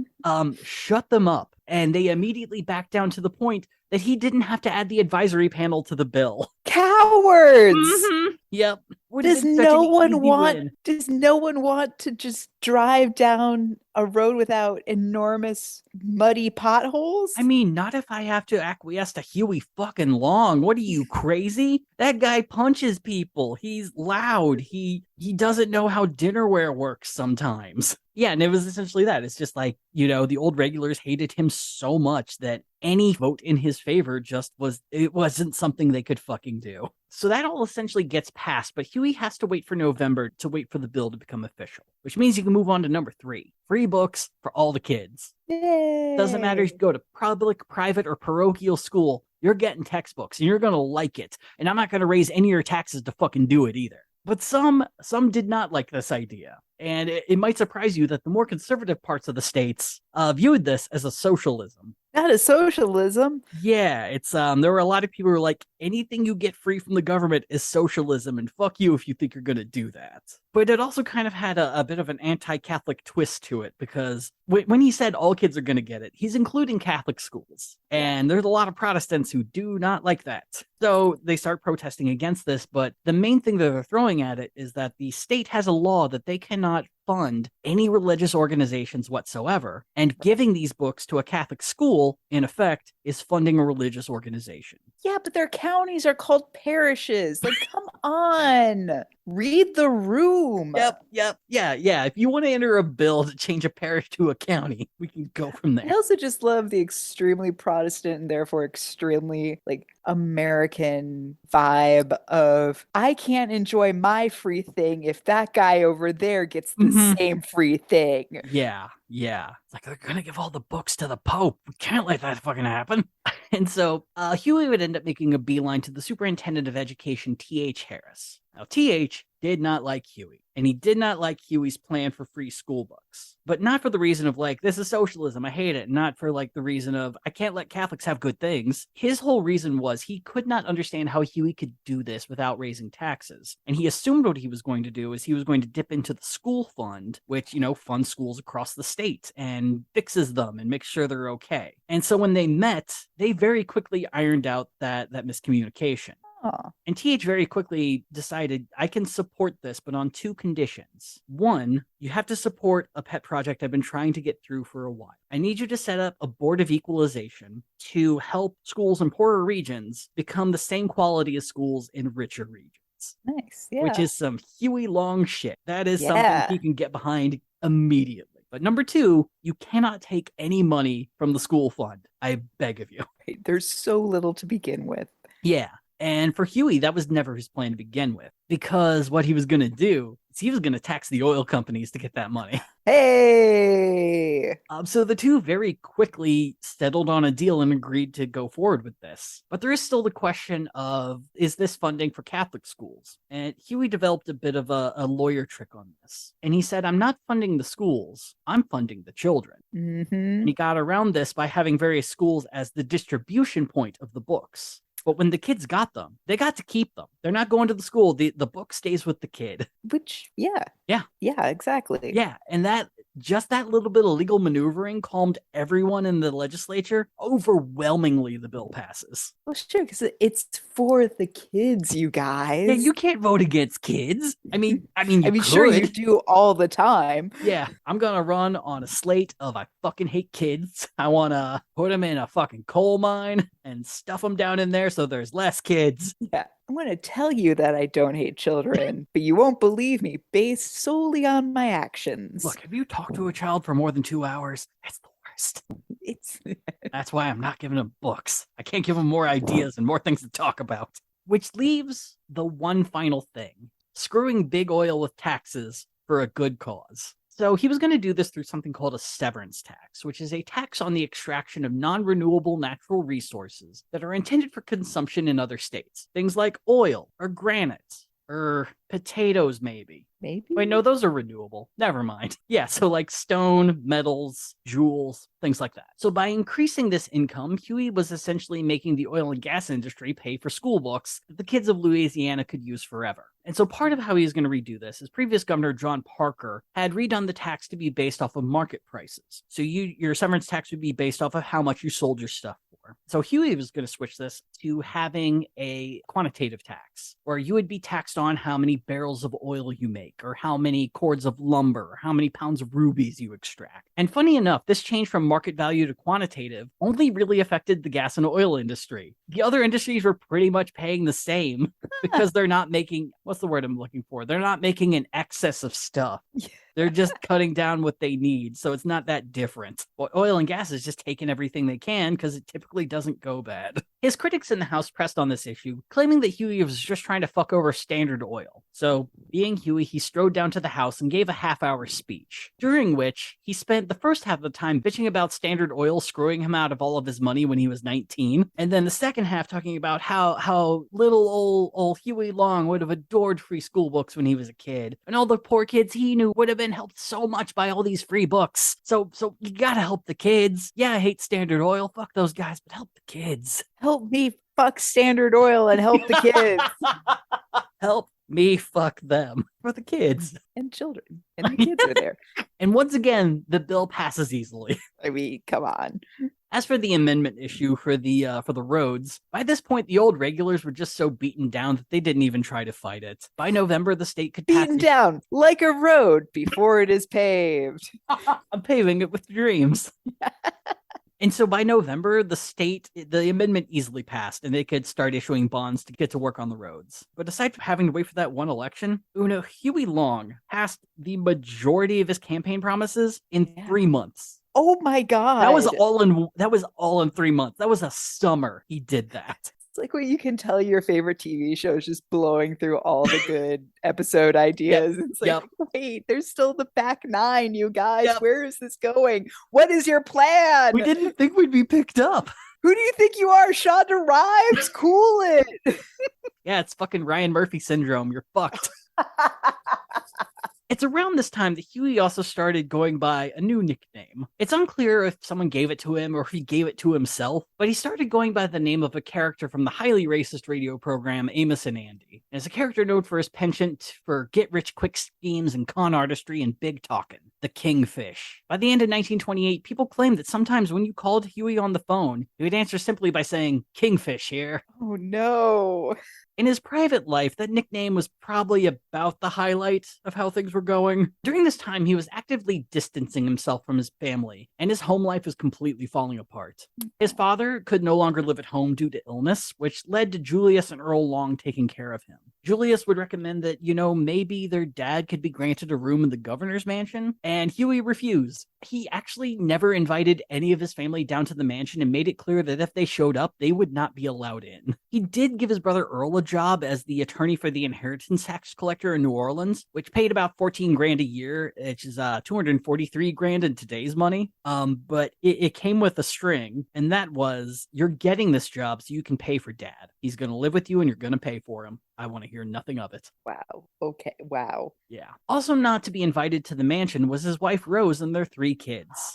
shut them up. And they immediately backed down to the point that he didn't have to add the advisory panel to the bill. Cowards! Mm-hmm. Yep. Would have been such an easy win. Does no one want to just drive down a road without enormous muddy potholes? I mean, not if I have to acquiesce to Huey fucking Long. What are you, crazy? That guy punches people. He's loud. He doesn't know how dinnerware works sometimes. Yeah, and it was essentially that. It's just like, the old regulars hated him so much that any vote in his favor it wasn't something they could fucking do. So that all essentially gets passed, but Huey has to wait for November to wait for the bill to become official, which means you can move on to number 3. Free books for all the kids. Yay. Doesn't matter if you go to public, private, or parochial school, you're getting textbooks and you're going to like it. And I'm not going to raise any of your taxes to fucking do it either. But some did not like this idea. And it might surprise you that the more conservative parts of the states viewed this as a socialism. Not a socialism. Yeah, it's there were a lot of people who were like, anything you get free from the government is socialism, and fuck you if you think you're gonna do that. But it also kind of had a bit of an anti-Catholic twist to it, because when he said all kids are gonna get it, he's including Catholic schools. And there's a lot of Protestants who do not like that. So they start protesting against this, but the main thing that they're throwing at it is that the state has a law that they cannot fund any religious organizations whatsoever, and giving these books to a Catholic school, in effect, is funding a religious organization. Yeah, but their counties are called parishes. Like, come on. Read the room. Yep. Yeah. If you want to enter a bill to change a parish to a county, we can go from there. I also just love the extremely Protestant and therefore extremely American vibe of, I can't enjoy my free thing if that guy over there gets the same free thing. Yeah. It's like, they're going to give all the books to the Pope. We can't let that fucking happen. And so Huey would end up making a beeline to the superintendent of education, T.H. Harris. Now, T.H. did not like Huey, and he did not like Huey's plan for free school books, but not for the reason of this is socialism, I hate it, not for the reason of, I can't let Catholics have good things. His whole reason was he could not understand how Huey could do this without raising taxes, and he assumed what he was going to do is he was going to dip into the school fund, which, funds schools across the state and fixes them and makes sure they're okay. And so when they met, they very quickly ironed out that miscommunication. And TH very quickly decided, I can support this, but on 2 conditions. 1, you have to support a pet project I've been trying to get through for a while. I need you to set up a board of equalization to help schools in poorer regions become the same quality as schools in richer regions. Nice, yeah. Which is some Huey Long shit. That is something he can get behind immediately. But number 2, you cannot take any money from the school fund. I beg of you. There's so little to begin with. Yeah. And for Huey, that was never his plan to begin with, because what he was going to do is he was going to tax the oil companies to get that money. Hey! So the two very quickly settled on a deal and agreed to go forward with this. But there is still the question of, is this funding for Catholic schools? And Huey developed a bit of a lawyer trick on this. And he said, I'm not funding the schools, I'm funding the children. And he got around this by having various schools as the distribution point of the books. But when the kids got them, they got to keep them. They're not going to the school. The book stays with the kid. Which, yeah. Yeah. Yeah, exactly. Yeah. And that little bit of legal maneuvering calmed everyone in the legislature. Overwhelmingly, the bill passes. Well, sure, because it's for the kids, you guys. Yeah, you can't vote against kids. I mean, sure you do all the time. Yeah, I'm gonna run on a slate of I fucking hate kids. I want to put them in a fucking coal mine and stuff them down in there so there's less kids. Yeah, I'm going to tell you that I don't hate children, but you won't believe me based solely on my actions. Look, have you talked to a child for more than 2 hours? That's the worst. That's why I'm not giving them books. I can't give them more ideas and more things to talk about. Which leaves the one final thing, screwing big oil with taxes for a good cause. So he was going to do this through something called a severance tax, which is a tax on the extraction of non-renewable natural resources that are intended for consumption in other states. Things like oil or granite or potatoes, maybe. Wait, no, those are renewable. Never mind. Yeah, so like stone, metals, jewels, things like that. So by increasing this income, Huey was essentially making the oil and gas industry pay for school books that the kids of Louisiana could use forever. And so part of how he was going to redo this is previous governor John Parker had redone the tax to be based off of market prices. So your severance tax would be based off of how much you sold your stuff for. before. So Huey was going to switch this to having a quantitative tax, where you would be taxed on how many barrels of oil you make, or how many cords of lumber, or how many pounds of rubies you extract. And funny enough, this change from market value to quantitative only really affected the gas and oil industry. The other industries were pretty much paying the same because they're not making, what's the word I'm looking for? They're not making an excess of stuff. They're just cutting down what they need. So it's not that different. Oil and gas is just taking everything they can because it typically doesn't go bad. His critics in the House pressed on this issue, claiming that Huey was just trying to fuck over Standard Oil. So, being Huey, he strode down to the House and gave a half-hour speech, during which he spent the first half of the time bitching about Standard Oil screwing him out of all of his money when he was 19, and then the second half talking about how little old Huey Long would have adored free school books when he was a kid, and all the poor kids he knew would have been helped so much by all these free books. So you gotta help the kids. Yeah, I hate Standard Oil. Fuck those guys, but help the kids. Help me fuck Standard Oil and help the kids. Help me fuck them for the kids. And children. And the kids are there. And once again, the bill passes easily. I mean, come on. As for the amendment issue for the roads, by this point, the old regulars were just so beaten down that they didn't even try to fight it. By November, the state could beaten down like a road before it is paved. I'm paving it with dreams. And so by November, the amendment easily passed, and they could start issuing bonds to get to work on the roads. But aside from having to wait for that one election, Huey Long passed the majority of his campaign promises in 3 months. Oh my God. That was all in 3 months. That was a summer he did that. It's like when you can tell your favorite TV show is just blowing through all the good episode ideas. Yep. It's like, wait, there's still the back 9, you guys. Yep. Where is this going? What is your plan? We didn't think we'd be picked up. Who do you think you are, Shonda Rhimes? Cool it. Yeah, it's fucking Ryan Murphy syndrome. You're fucked. It's around this time that Huey also started going by a new nickname. It's unclear if someone gave it to him or if he gave it to himself, but he started going by the name of a character from the highly racist radio program Amos and Andy. And it's a character known for his penchant for get-rich-quick schemes and con artistry and big talking, the Kingfish. By the end of 1928, people claimed that sometimes when you called Huey on the phone, he would answer simply by saying, "Kingfish here." Oh no. In his private life, that nickname was probably about the highlight of how things were going. During this time, he was actively distancing himself from his family, and his home life was completely falling apart. His father could no longer live at home due to illness, which led to Julius and Earl Long taking care of him. Julius would recommend that, maybe their dad could be granted a room in the governor's mansion, and Huey refused. He actually never invited any of his family down to the mansion and made it clear that if they showed up, they would not be allowed in. He did give his brother Earl a job as the attorney for the inheritance tax collector in New Orleans, which paid about $14,000 a year, which is $243,000 in today's money. But it came with a string, and that was, you're getting this job so you can pay for dad. He's going to live with you and you're going to pay for him. I want to hear nothing of it. Wow. Okay. Wow. Yeah. Also not to be invited to the mansion was his wife Rose and their 3 kids.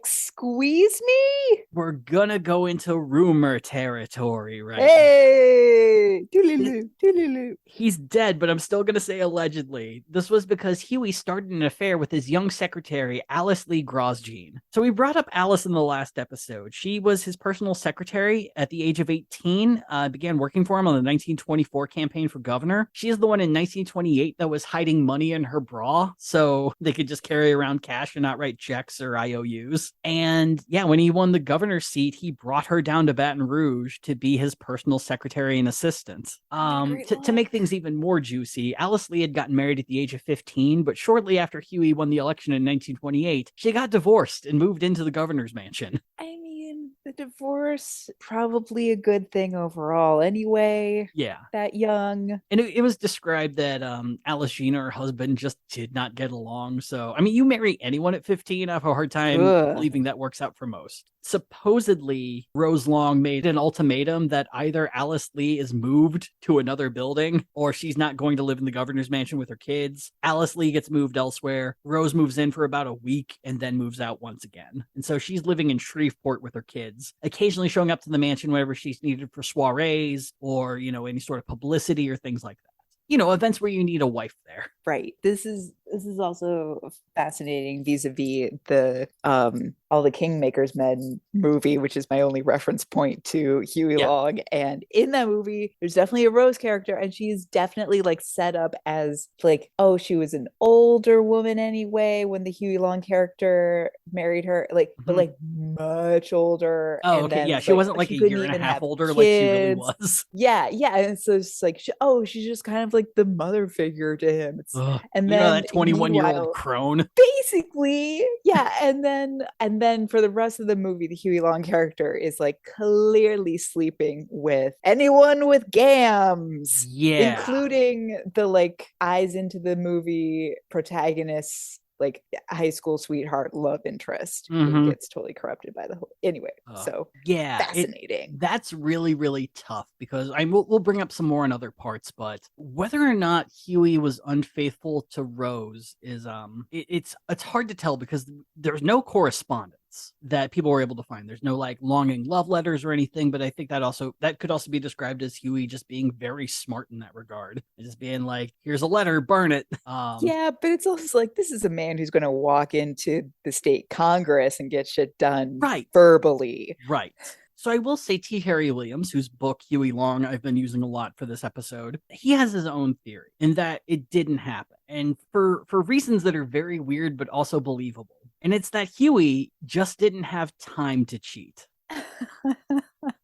Squeeze me? We're gonna go into rumor territory right Hey! Doodaloo, doodaloo. He's dead, but I'm still gonna say allegedly. This was because Huey started an affair with his young secretary, Alice Lee Grosjean. So we brought up Alice in the last episode. She was his personal secretary at the age of 18, began working for him on the 1924 campaign for governor. She is the one in 1928 that was hiding money in her bra, so they could just carry around cash and not write checks or IOUs. And yeah, when he won the governor's seat, he brought her down to Baton Rouge to be his personal secretary and assistant. To make things even more juicy, Alice Lee had gotten married at the age of 15, but shortly after Huey won the election in 1928, she got divorced and moved into the governor's mansion. I mean, the divorce, probably a good thing overall anyway. Yeah. That young. And it was described that Alice Jean and her husband just did not get along. So, I mean, you marry anyone at 15, I have a hard time believing that works out for most. Supposedly, Rose Long made an ultimatum that either Alice Lee is moved to another building or she's not going to live in the governor's mansion with her kids. Alice Lee gets moved elsewhere. Rose moves in for about a week and then moves out once again. And so she's living in Shreveport with her kids, occasionally showing up to the mansion whenever she's needed for soirees or, any sort of publicity or things like that. Events where you need a wife there. Right. This is This is also fascinating vis-a-vis the All the Kingmakers Men movie, which is my only reference point to Huey Yeah. Long. And in that movie, there's definitely a Rose character, and she's definitely like set up as like, oh, she was an older woman anyway when the Huey Long character married her, like, but Mhm. like much older. Oh, And okay. then Yeah, it's she like wasn't like she a couldn't year and a even half have older like she really kids. was. Yeah, yeah. And so it's like, she's just kind of like the mother figure to him. Ugh. And You know then that 21-year-old meanwhile, crone. basically, yeah. And then for the rest of the movie, the Huey Long character is like clearly sleeping with anyone with gams, Yeah. including the like eyes into the movie protagonist's like high school sweetheart love interest who Hmm. gets totally corrupted by the whole anyway. So Yeah, fascinating. that's really really tough because we'll bring up some more in other parts, but whether or not Huey was unfaithful to Rose is it's hard to tell because there's no correspondence that people were able to find. There's no like longing love letters or anything, but I think that could also be described as Huey just being very smart in that regard, just being like, here's a letter, burn it. Yeah, but it's also like this is a man who's going to walk into the state Congress and get shit done Right. verbally. Right. So I will say T. Harry Williams, whose book Huey Long I've been using a lot for this episode, he has his own theory in that it didn't happen. And for reasons that are very weird but also believable. And it's that Huey just didn't have time to cheat.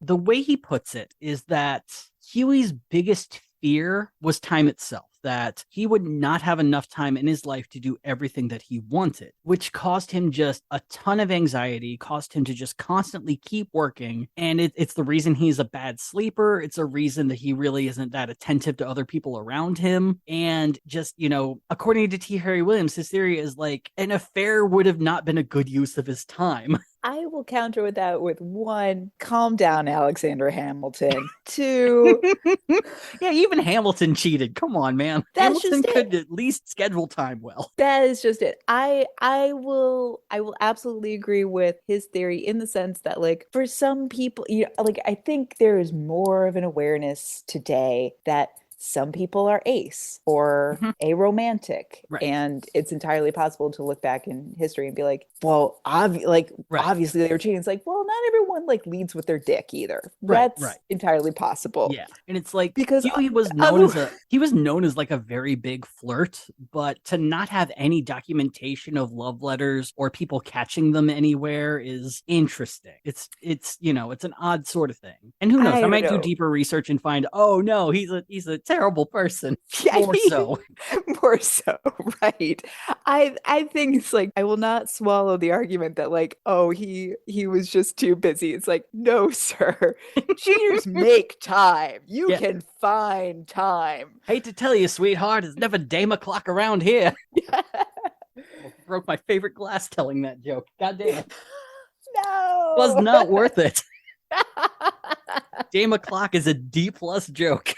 The way he puts it is that Huey's biggest fear was time itself, that he would not have enough time in his life to do everything that he wanted, which caused him just a ton of anxiety, caused him to just constantly keep working. And it's the reason he's a bad sleeper. It's a reason that he really isn't that attentive to other people around him. And just, according to T. Harry Williams, his theory is like an affair would have not been a good use of his time. I will counter with that with one, calm down, Alexander Hamilton. Two, Yeah, even Hamilton cheated. Come on, man. that's Hamilton just could it. at least schedule time well. That is just it. I will absolutely agree with his theory in the sense that like for some people, like I think there is more of an awareness today that some people are ace or Mhm. aromantic, Right. and it's entirely possible to look back in history and be like, well, Right. obviously they were cheating. It's like, well, not everyone like leads with their dick either. Right. That's Right. entirely possible Yeah. And it's like because Huey was known other as like a very big flirt, but to not have any documentation of love letters or people catching them anywhere is interesting. It's an odd sort of thing. And who knows? I I don't might do know. deeper research and find, oh no, he's a terrible person. Yeah, More so. more so, right. I think it's like I will not swallow the argument that like, oh, he was just too busy. It's like, no, sir. Cheaters make time. You Yeah. can find time. Hate to tell you, sweetheart, it's never dame o'clock around here. Broke my favorite glass telling that joke. God damn it. Was No. not worth it. Dame o'clock is a D plus joke.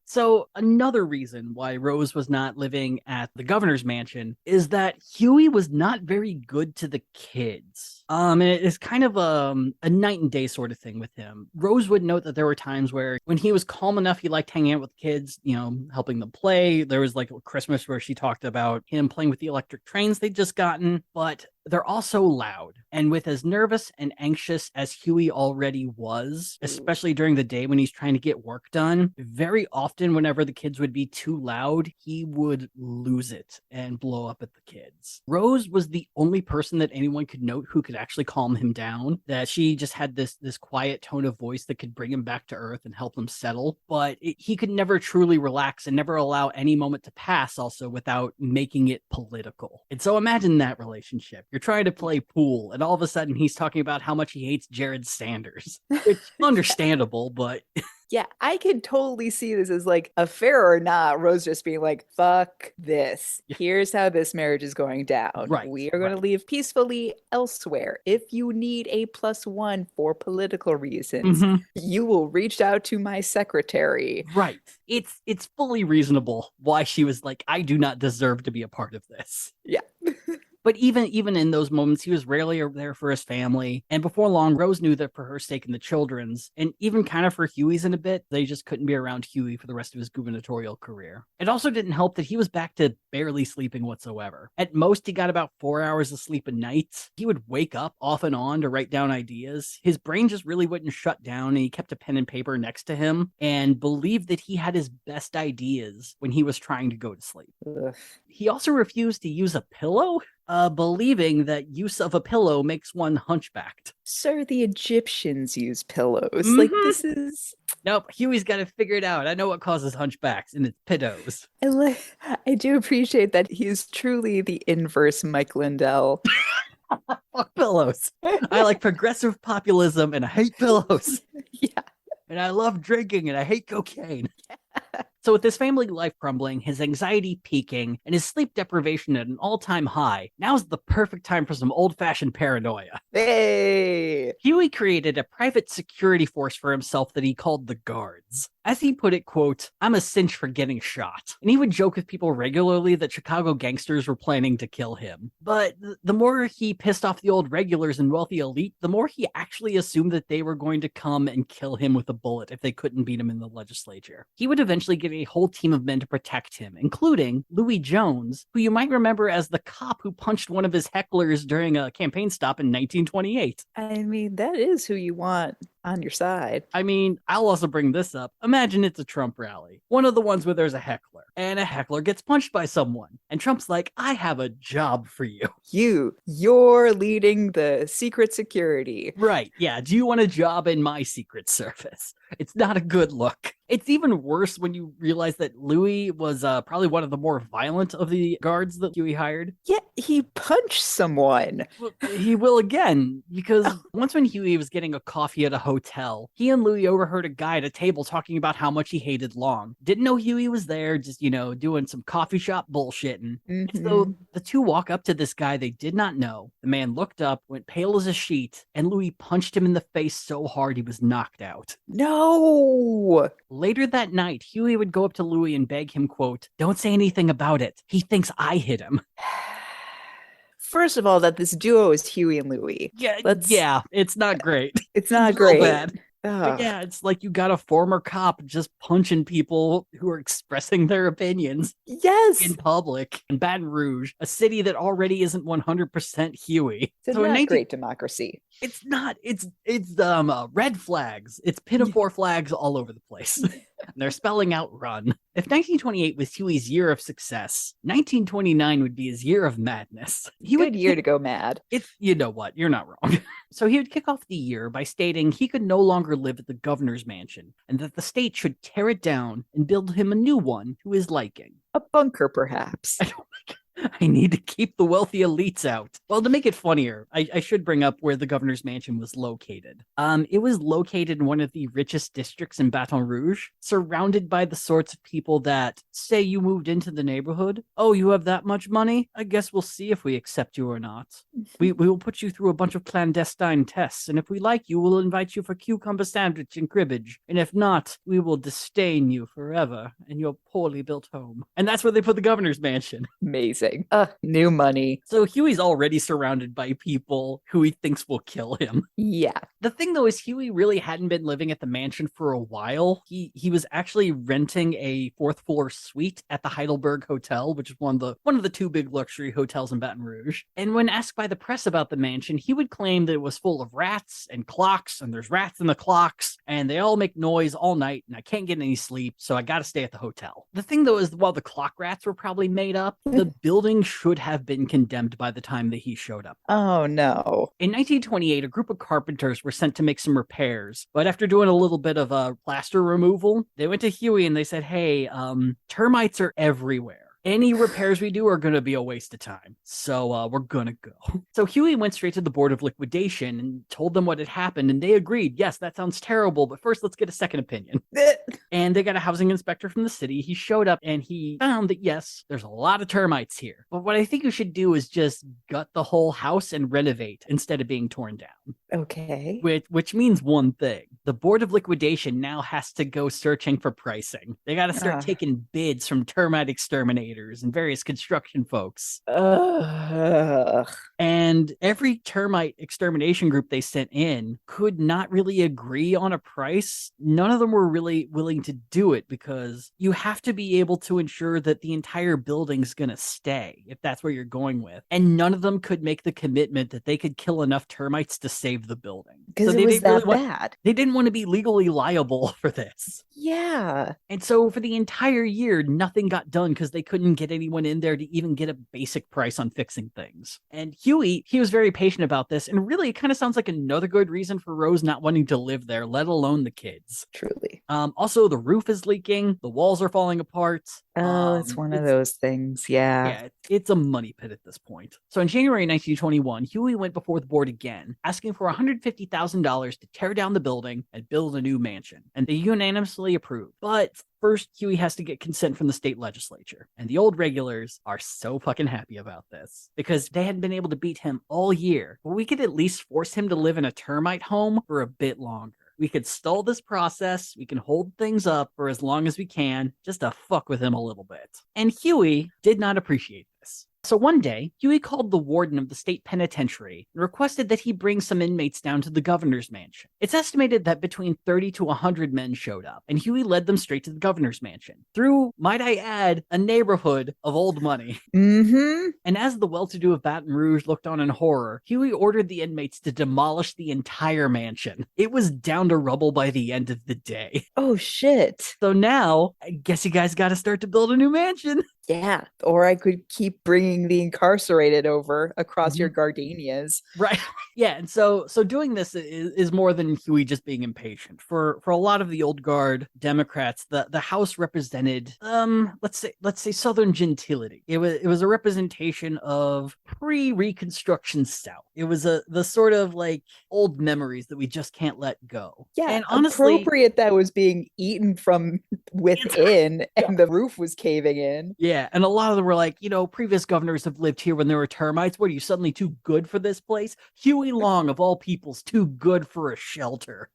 So another reason why Rose was not living at the governor's mansion is that Huey was not very good to the kids. And it's kind of a night and day sort of thing with him. Rose would note that there were times where when he was calm enough, he liked hanging out with kids, helping them play. There was like a Christmas where she talked about him playing with the electric trains they'd just gotten, but they're also loud. And with as nervous and anxious as Huey already was, especially during the day when he's trying to get work done, very often whenever the kids would be too loud, he would lose it and blow up at the kids. Rose was the only person that anyone could note who could actually calm him down, that she just had this quiet tone of voice that could bring him back to earth and help him settle. But he could never truly relax and never allow any moment to pass also without making it political. And so imagine that relationship. You're trying to play pool, and all of a sudden he's talking about how much he hates Jared Sanders. It's understandable, but Yeah, I can totally see this as like affair or not, Rose just being like, fuck this. Here's how this marriage is going down. Right, We are going to right. leave peacefully elsewhere. If you need a +1 for political reasons, you will reach out to my secretary. Right. It's fully reasonable why she was like, I do not deserve to be a part of this. Yeah. But even in those moments, he was rarely there for his family. And before long, Rose knew that for her sake and the children's, and even kind of for Huey's in a bit, they just couldn't be around Huey for the rest of his gubernatorial career. It also didn't help that he was back to barely sleeping whatsoever. At most, he got about 4 hours of sleep a night. He would wake up off and on to write down ideas. His brain just really wouldn't shut down, and he kept a pen and paper next to him and believed that he had his best ideas when he was trying to go to sleep. Ugh. He also refused to use a pillow, believing that use of a pillow makes one hunchbacked. Sir, the Egyptians use pillows. Like, this is... Nope, Huey's got to figure it out. I know what causes hunchbacks, and it's pillows. I do appreciate that he's truly the inverse Mike Lindell. Fuck pillows. I like progressive populism, and I hate pillows. Yeah. And I love drinking, and I hate cocaine. So with his family life crumbling, his anxiety peaking, and his sleep deprivation at an all-time high, now's the perfect time for some old-fashioned paranoia. Hey! Huey created a private security force for himself that he called the Guards. As he put it, quote, "I'm a cinch for getting shot." And he would joke with people regularly that Chicago gangsters were planning to kill him. But the more he pissed off the old regulars and wealthy elite, the more he actually assumed that they were going to come and kill him with a bullet if they couldn't beat him in the legislature. He would eventually get a whole team of men to protect him, including Louis Jones, who you might remember as the cop who punched one of his hecklers during a campaign stop in 1928. I mean, that is who you want on your side. I mean, I'll also bring this up. Imagine it's a Trump rally, one of the ones where there's a heckler, and a heckler gets punched by someone, and Trump's like, "I have a job for you." You're leading the secret security. Right, yeah. Do you want a job in my Secret Service? It's not a good look. It's even worse when you realize that Louis was probably one of the more violent of the guards that Huey hired. Yeah, he punched someone. Well, he will again, because once when Huey was getting a coffee at a hotel, he and Louis overheard a guy at a table talking about how much he hated Long. Didn't know Huey was there, just, doing some coffee shop bullshitting. And so the two walk up to this guy they did not know. The man looked up, went pale as a sheet, and Louis punched him in the face so hard he was knocked out. No! Later that night, Huey would go up to Louis and beg him, quote, "Don't say anything about it. He thinks I hit him." First of all, that this duo is Huey and Louis. Yeah, it's not great. It's not It's real great. bad. But yeah, it's like you got a former cop just punching people who are expressing their opinions Yes. in public in Baton Rouge, a city that already isn't 100% Huey. It's So in not great democracy. It's not. It's red flags. It's pinafore flags all over the place. And they're spelling out run. If 1928 was Huey's year of success, 1929 would be his year of madness. Good year to go mad. You know what? You're not wrong. So he would kick off the year by stating he could no longer live at the governor's mansion and that the state should tear it down and build him a new one to his liking. A bunker, perhaps. I need to keep the wealthy elites out. Well, to make it funnier, I should bring up where the governor's mansion was located. It was located in one of the richest districts in Baton Rouge, surrounded by the sorts of people that say you moved into the neighborhood. "Oh, you have that much money? I guess we'll see if we accept you or not. We will put you through a bunch of clandestine tests, and if we like you, we'll invite you for cucumber sandwich and cribbage. And if not, we will disdain you forever in your poorly built home." And that's where they put the governor's mansion. Amazing. New money. So Huey's already surrounded by people who he thinks will kill him. Yeah. The thing, though, is Huey really hadn't been living at the mansion for a while. He was actually renting a fourth-floor suite at the Heidelberg Hotel, which is one of the two big luxury hotels in Baton Rouge. And when asked by the press about the mansion, he would claim that it was full of rats and clocks, and there's rats in the clocks, and they all make noise all night, and I can't get any sleep, so I gotta stay at the hotel. The thing, though, is while the clock rats were probably made up, the building should have been condemned by the time that he showed up. Oh, no. In 1928, a group of carpenters were sent to make some repairs, but after doing a little bit of plaster removal, they went to Huey and they said, "Hey, termites are everywhere. Any repairs we do are going to be a waste of time. So we're going to go." So Huey went straight to the Board of Liquidation and told them what had happened. And they agreed, yes, that sounds terrible. But first, let's get a second opinion. And they got a housing inspector from the city. He showed up and he found that, yes, there's a lot of termites here. But what I think you should do is just gut the whole house and renovate instead of being torn down. Okay. Which means one thing. the Board of Liquidation now has to go searching for pricing. They got to start taking bids from termite exterminators and various construction folks. And every termite extermination group they sent in could not really agree on a price. None of them were really willing to do it because you have to be able to ensure that the entire building's going to stay, if that's where you're going with. And none of them could make the commitment that they could kill enough termites to save the building. Because it was that bad. They didn't want to be legally liable for this. Yeah. And so for the entire year, nothing got done because they couldn't get anyone in there to even get a basic price on fixing things. And Huey, he was very patient about this. And really, it kind of sounds like another good reason for Rose not wanting to live there, let alone the kids. Truly. Also, the roof is leaking. The walls are falling apart. Oh, it's one of those things. Yeah. Yeah, it's a money pit at this point. So in January 1921, Huey went before the board again, asking for $150,000 to tear down the building and build a new mansion. And they unanimously approved. But first, Huey has to get consent from the state legislature. And the old regulars are so fucking happy about this because they hadn't been able to beat him all year. But we could at least force him to live in a termite home for a bit longer. We could stall this process. We can hold things up for as long as we can, just to fuck with him a little bit. And Huey did not appreciate this. So one day, Huey called the warden of the state penitentiary and requested that he bring some inmates down to the governor's mansion. It's estimated that between 30 to 100 men showed up, and Huey led them straight to the governor's mansion through, might I add, a neighborhood of old money. Mm-hmm. And as the well-to-do of Baton Rouge looked on in horror, Huey ordered the inmates to demolish the entire mansion. It was down to rubble by the end of the day. Oh, shit. So now, I guess you guys got to start to build a new mansion. Yeah. Or I could keep bringing the incarcerated over across your gardenias. Right. Yeah. And so doing this is more than Huey just being impatient. For a lot of the old guard Democrats, the House represented let's say Southern gentility. It was a representation of pre-Reconstruction South. It was the sort of like old memories that we just can't let go. Yeah. And honestly, appropriate that was being eaten from within and the roof was caving in. Yeah. And a lot of them were like, previous governors have lived here when there were termites. What, are you suddenly too good for this place? Huey Long, of all people's, too good for a shelter.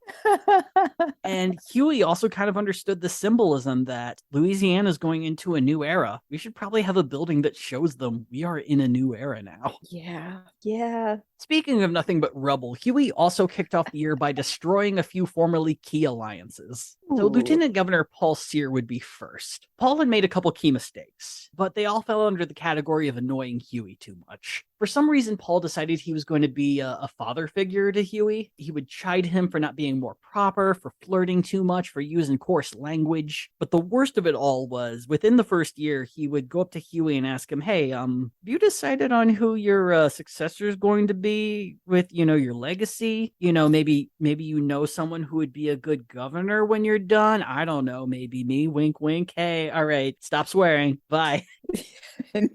And Huey also kind of understood the symbolism that Louisiana is going into a new era. We should probably have a building that shows them we are in a new era now. Yeah. Yeah. Speaking of nothing but rubble, Huey also kicked off the year by destroying a few formerly key alliances. So Lieutenant Governor Paul Sear would be first. Paul had made a couple key mistakes, but they all fell under the category of annoying Huey too much. For some reason, Paul decided he was going to be a father figure to Huey. He would chide him for not being more proper, for flirting too much, for using coarse language. But the worst of it all was, within the first year, he would go up to Huey and ask him, hey, have you decided on who your successor is going to be with, your legacy? Maybe someone who would be a good governor when you're done. I don't know, maybe me. Wink, wink. Hey, all right, stop swearing. Bye. and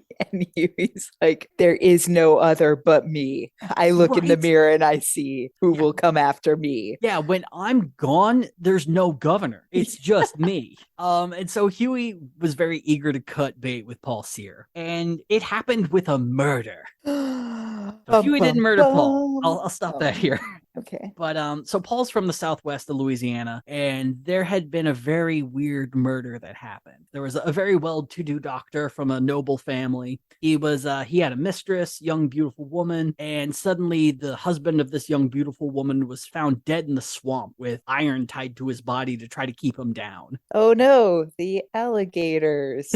Huey's like, there is no other but me. I look in the mirror and I see who will come after me. Yeah, when I'm gone, there's no governor. It's just me. And so Huey was very eager to cut bait with Paul Sear. And it happened with a murder. So Huey didn't murder Paul. I'll stop that here. Okay. But so Paul's from the southwest of Louisiana, and there had been a very weird murder that happened. There was a very well-to-do doctor from a noble family. He had a mistress, young, beautiful woman, and suddenly the husband of this young, beautiful woman was found dead in the swamp with iron tied to his body to try to keep him down. Oh no, the alligators.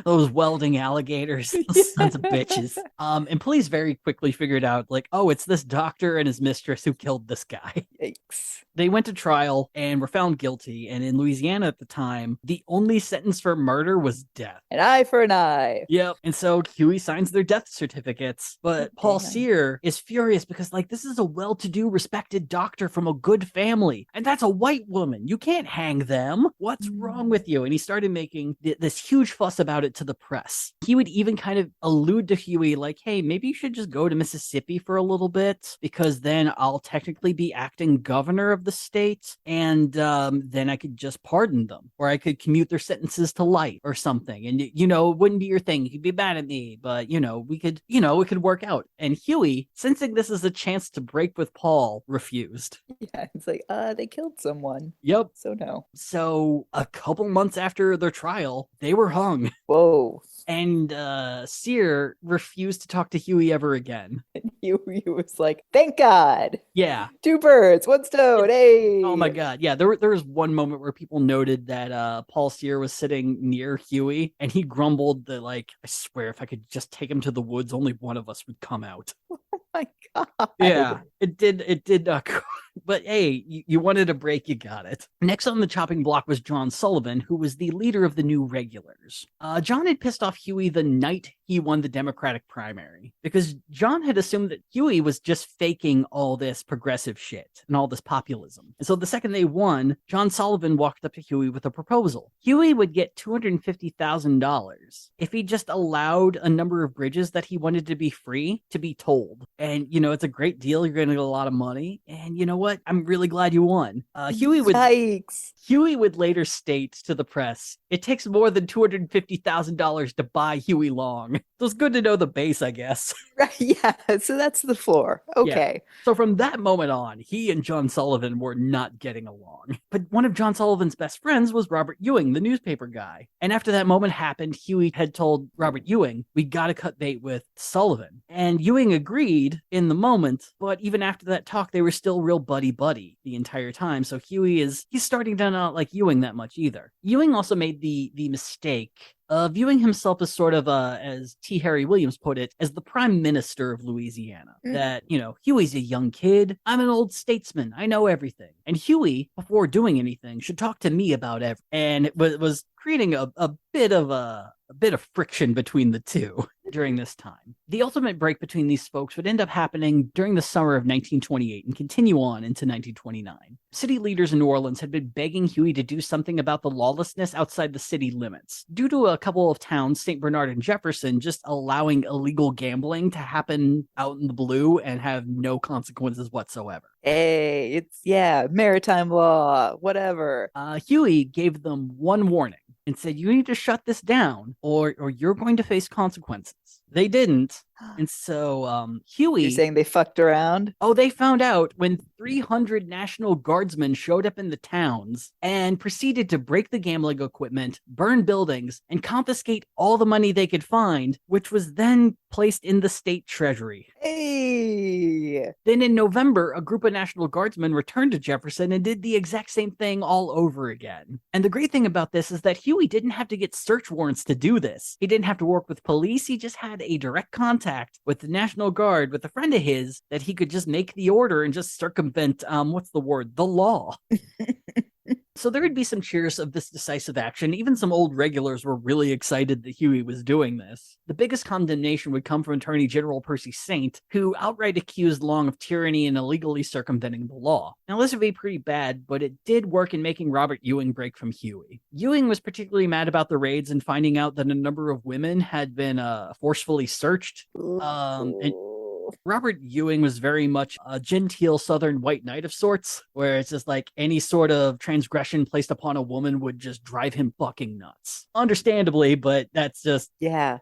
those welding alligators, those sons of bitches. And police very quickly figured out, like, oh, it's this doctor and his mistress who killed this guy. Yikes. They went to trial and were found guilty. And in Louisiana at the time, the only sentence for murder was death. An eye for an eye. Yep. And so Huey signs their death certificates. But Paul Sear is furious because, like, this is a well-to-do, respected doctor from a good family. And that's a white woman. You can't hang them. What's wrong with you? And he started making this huge fuss about it to the press. He would even kind of allude to Huey like, hey, maybe you should just go to Mississippi for a little bit because then I'll technically be acting governor of of the state, and then I could just pardon them, or I could commute their sentences to life or something. And, it wouldn't be your thing. You'd be mad at me, but, it could work out. And Huey, sensing this as a chance to break with Paul, refused. Yeah, it's like, they killed someone. Yep. So no. So a couple months after their trial, they were hung. Whoa. And Sear refused to talk to Huey ever again. And Huey was like, thank God. Yeah. 2 birds, 1 stone. Hey. Oh my God. Yeah. There was one moment where people noted that Paul Sear was sitting near Huey, and he grumbled that, like, I swear if I could just take him to the woods, only one of us would come out. Oh my God. Yeah, it did. But hey, you wanted a break, you got it. Next on the chopping block was John Sullivan, who was the leader of the new regulars. John had pissed off Huey the night he won the Democratic primary, because John had assumed that Huey was just faking all this progressive shit and all this populism. And so the second they won, John Sullivan walked up to Huey with a proposal. Huey would get $250,000 if he just allowed a number of bridges that he wanted to be free to be tolled. And, it's a great deal. You're going to get a lot of money. And you know what? I'm really glad you won. Huey would later state to the press, it takes more than $250,000 to buy Huey Long. So it's good to know the base, I guess. Right, yeah, so that's the floor. Okay. Yeah. So from that moment on, he and John Sullivan were not getting along. But one of John Sullivan's best friends was Robert Ewing, the newspaper guy. And after that moment happened, Huey had told Robert Ewing, we got to cut bait with Sullivan. And Ewing agreed in the moment, but even after that talk, they were still real buddy-buddy the entire time. So he's starting to not like Ewing that much either. Ewing also made the mistake viewing himself as sort of, as T. Harry Williams put it, as the prime minister of Louisiana. That, Huey's a young kid. I'm an old statesman. I know everything. And Huey, before doing anything, should talk to me about everything. And it was creating a bit of friction between the two during this time. The ultimate break between these folks would end up happening during the summer of 1928 and continue on into 1929. City leaders in New Orleans had been begging Huey to do something about the lawlessness outside the city limits, due to a couple of towns, St. Bernard and Jefferson, just allowing illegal gambling to happen out in the blue and have no consequences whatsoever. Hey, it's, maritime law, whatever. Huey gave them one warning and said, you need to shut this down or you're going to face consequences. They didn't. And so Huey... You're saying they fucked around? Oh, they found out when 300 National Guardsmen showed up in the towns and proceeded to break the gambling equipment, burn buildings, and confiscate all the money they could find, which was then placed in the state treasury. Hey! Then in November, a group of National Guardsmen returned to Jefferson and did the exact same thing all over again. And the great thing about this is that Huey didn't have to get search warrants to do this. He didn't have to work with police. He just had a direct contact with the National Guard, with a friend of his, that he could just make the order and just circumvent, the law. So there would be some cheers of this decisive action. Even some old regulars were really excited that Huey was doing this. The biggest condemnation would come from Attorney General Percy Saint, who outright accused Long of tyranny and illegally circumventing the law. Now, this would be pretty bad, but it did work in making Robert Ewing break from Huey. Ewing was particularly mad about the raids and finding out that a number of women had been forcefully searched. And Robert Ewing was very much a genteel Southern white knight of sorts, where it's just like any sort of transgression placed upon a woman would just drive him fucking nuts. Understandably, but that's just... Yeah.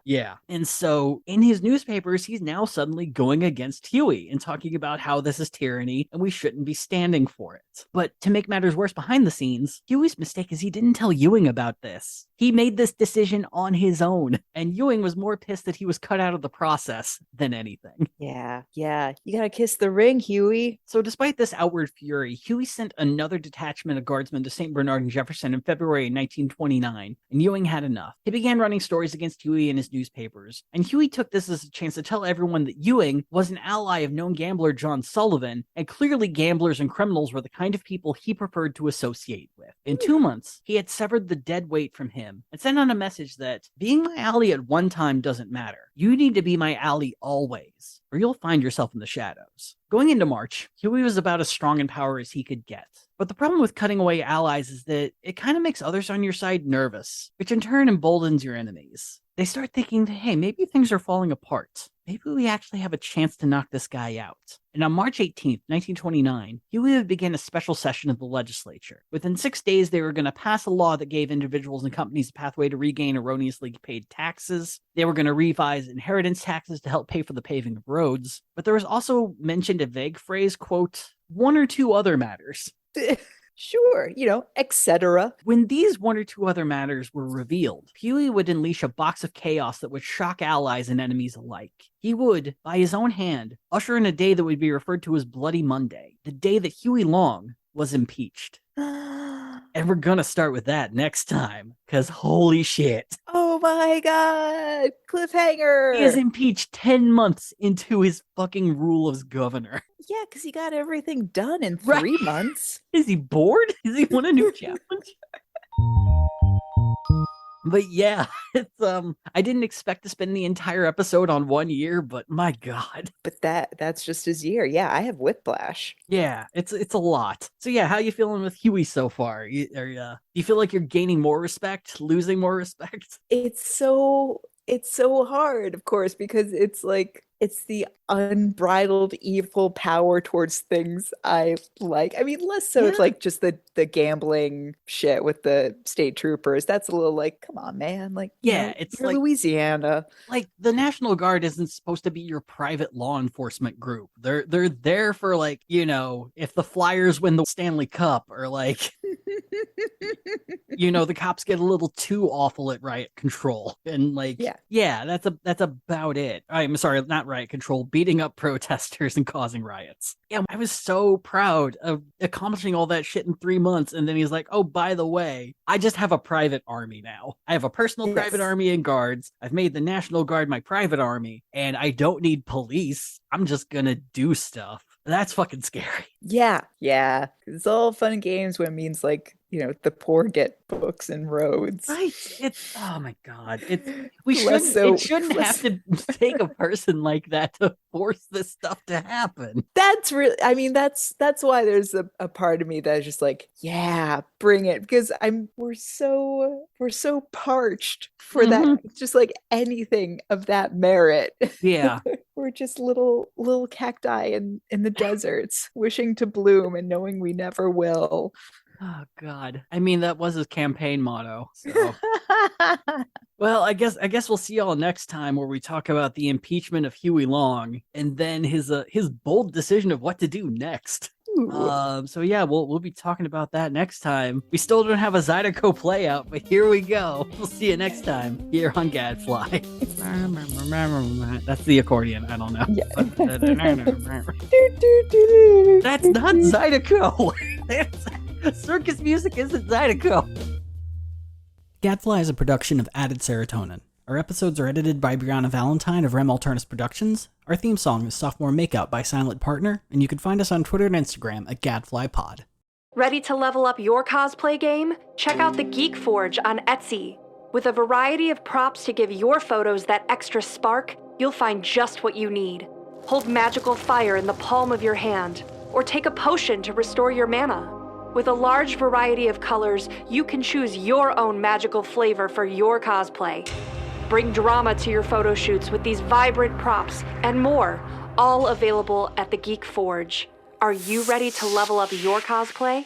And so in his newspapers, he's now suddenly going against Huey and talking about how this is tyranny and we shouldn't be standing for it. But to make matters worse behind the scenes, Huey's mistake is he didn't tell Ewing about this. He made this decision on his own, and Ewing was more pissed that he was cut out of the process than anything. Yeah. You gotta kiss the ring, Huey. So despite this outward fury, Huey sent another detachment of guardsmen to St. Bernard and Jefferson in February 1929, and Ewing had enough. He began running stories against Huey in his newspapers, and Huey took this as a chance to tell everyone that Ewing was an ally of known gambler John Sullivan, and clearly gamblers and criminals were the kind of people he preferred to associate with. In 2 months, he had severed the dead weight from him and sent on a message that being my ally at one time doesn't matter. You need to be my ally always, or you'll find yourself in the shadows. Going into March, Huey was about as strong in power as he could get. But the problem with cutting away allies is that it kind of makes others on your side nervous, which in turn emboldens your enemies. they start thinking, hey, maybe things are falling apart. Maybe we actually have a chance to knock this guy out. And on March 18th, 1929, Huey would begin a special session of the legislature. Within 6 days, they were going to pass a law that gave individuals and companies a pathway to regain erroneously paid taxes. They were going to revise inheritance taxes to help pay for the paving of roads. But there was also mentioned a vague phrase, quote, one or two other matters. Sure, etc. When these one or two other matters were revealed, Huey would unleash a box of chaos that would shock allies and enemies alike. He would, by his own hand, usher in a day that would be referred to as Bloody Monday, the day that Huey Long was impeached. And we're gonna start with that next time, because holy shit. Oh my god, cliffhanger. He is impeached 10 months into his fucking rule as governor. Yeah, because he got everything done in 3 months. Is he bored? Does he want a new challenge? But yeah, it's I didn't expect to spend the entire episode on 1 year, but my god. But that's just his year. Yeah, I have whiplash. Yeah, it's a lot. So yeah, how you feeling with Huey so far? Do you feel like you're gaining more respect, losing more respect? It's so hard, of course, because it's like it's the unbridled evil power towards things I like. I mean, less so it's like just the gambling shit with the state troopers. That's a little like, come on, man. Like, it's you're like Louisiana. Like the National Guard isn't supposed to be your private law enforcement group. They're there for like, if the Flyers win the Stanley Cup or like the cops get a little too awful at riot control and like that's about it. I'm sorry, not riot control, beating up protesters and causing riots. Yeah, I was so proud of accomplishing all that shit in 3 months, and then he's like, oh, by the way, I just have a private army now. I have a personal private army and guards. I've made the National Guard my private army, and I don't need police. I'm just gonna do stuff. That's fucking scary. Yeah. It's all fun and games when it means like, the poor get books and roads. Right. It's, oh my God. It shouldn't have to take a person like that to force this stuff to happen. That's really, I mean, that's why there's a part of me that is just like, yeah, bring it. Because we're so parched for that. Just like anything of that merit. Yeah. We're just little cacti in the deserts, wishing to bloom and knowing we never will. Oh God. I mean, that was his campaign motto. So well, I guess we'll see y'all next time where we talk about the impeachment of Huey Long and then his bold decision of what to do next. So yeah, we'll be talking about that next time. We still don't have a Zydeco play out, but here we go. We'll see you next time here on Gadfly. That's the accordion. I don't know. Yeah. That's not Zydeco. Circus music isn't Zydeco. Gadfly is a production of Added Serotonin. Our episodes are edited by Brianna Valentine of Rem Alternus Productions. Our theme song is Sophomore Makeout by Silent Partner, and you can find us on Twitter and Instagram at GadflyPod. Ready to level up your cosplay game? Check out the Geek Forge on Etsy. With a variety of props to give your photos that extra spark, you'll find just what you need. Hold magical fire in the palm of your hand, or take a potion to restore your mana. With a large variety of colors, you can choose your own magical flavor for your cosplay. Bring drama to your photo shoots with these vibrant props and more, all available at the Geek Forge. Are you ready to level up your cosplay?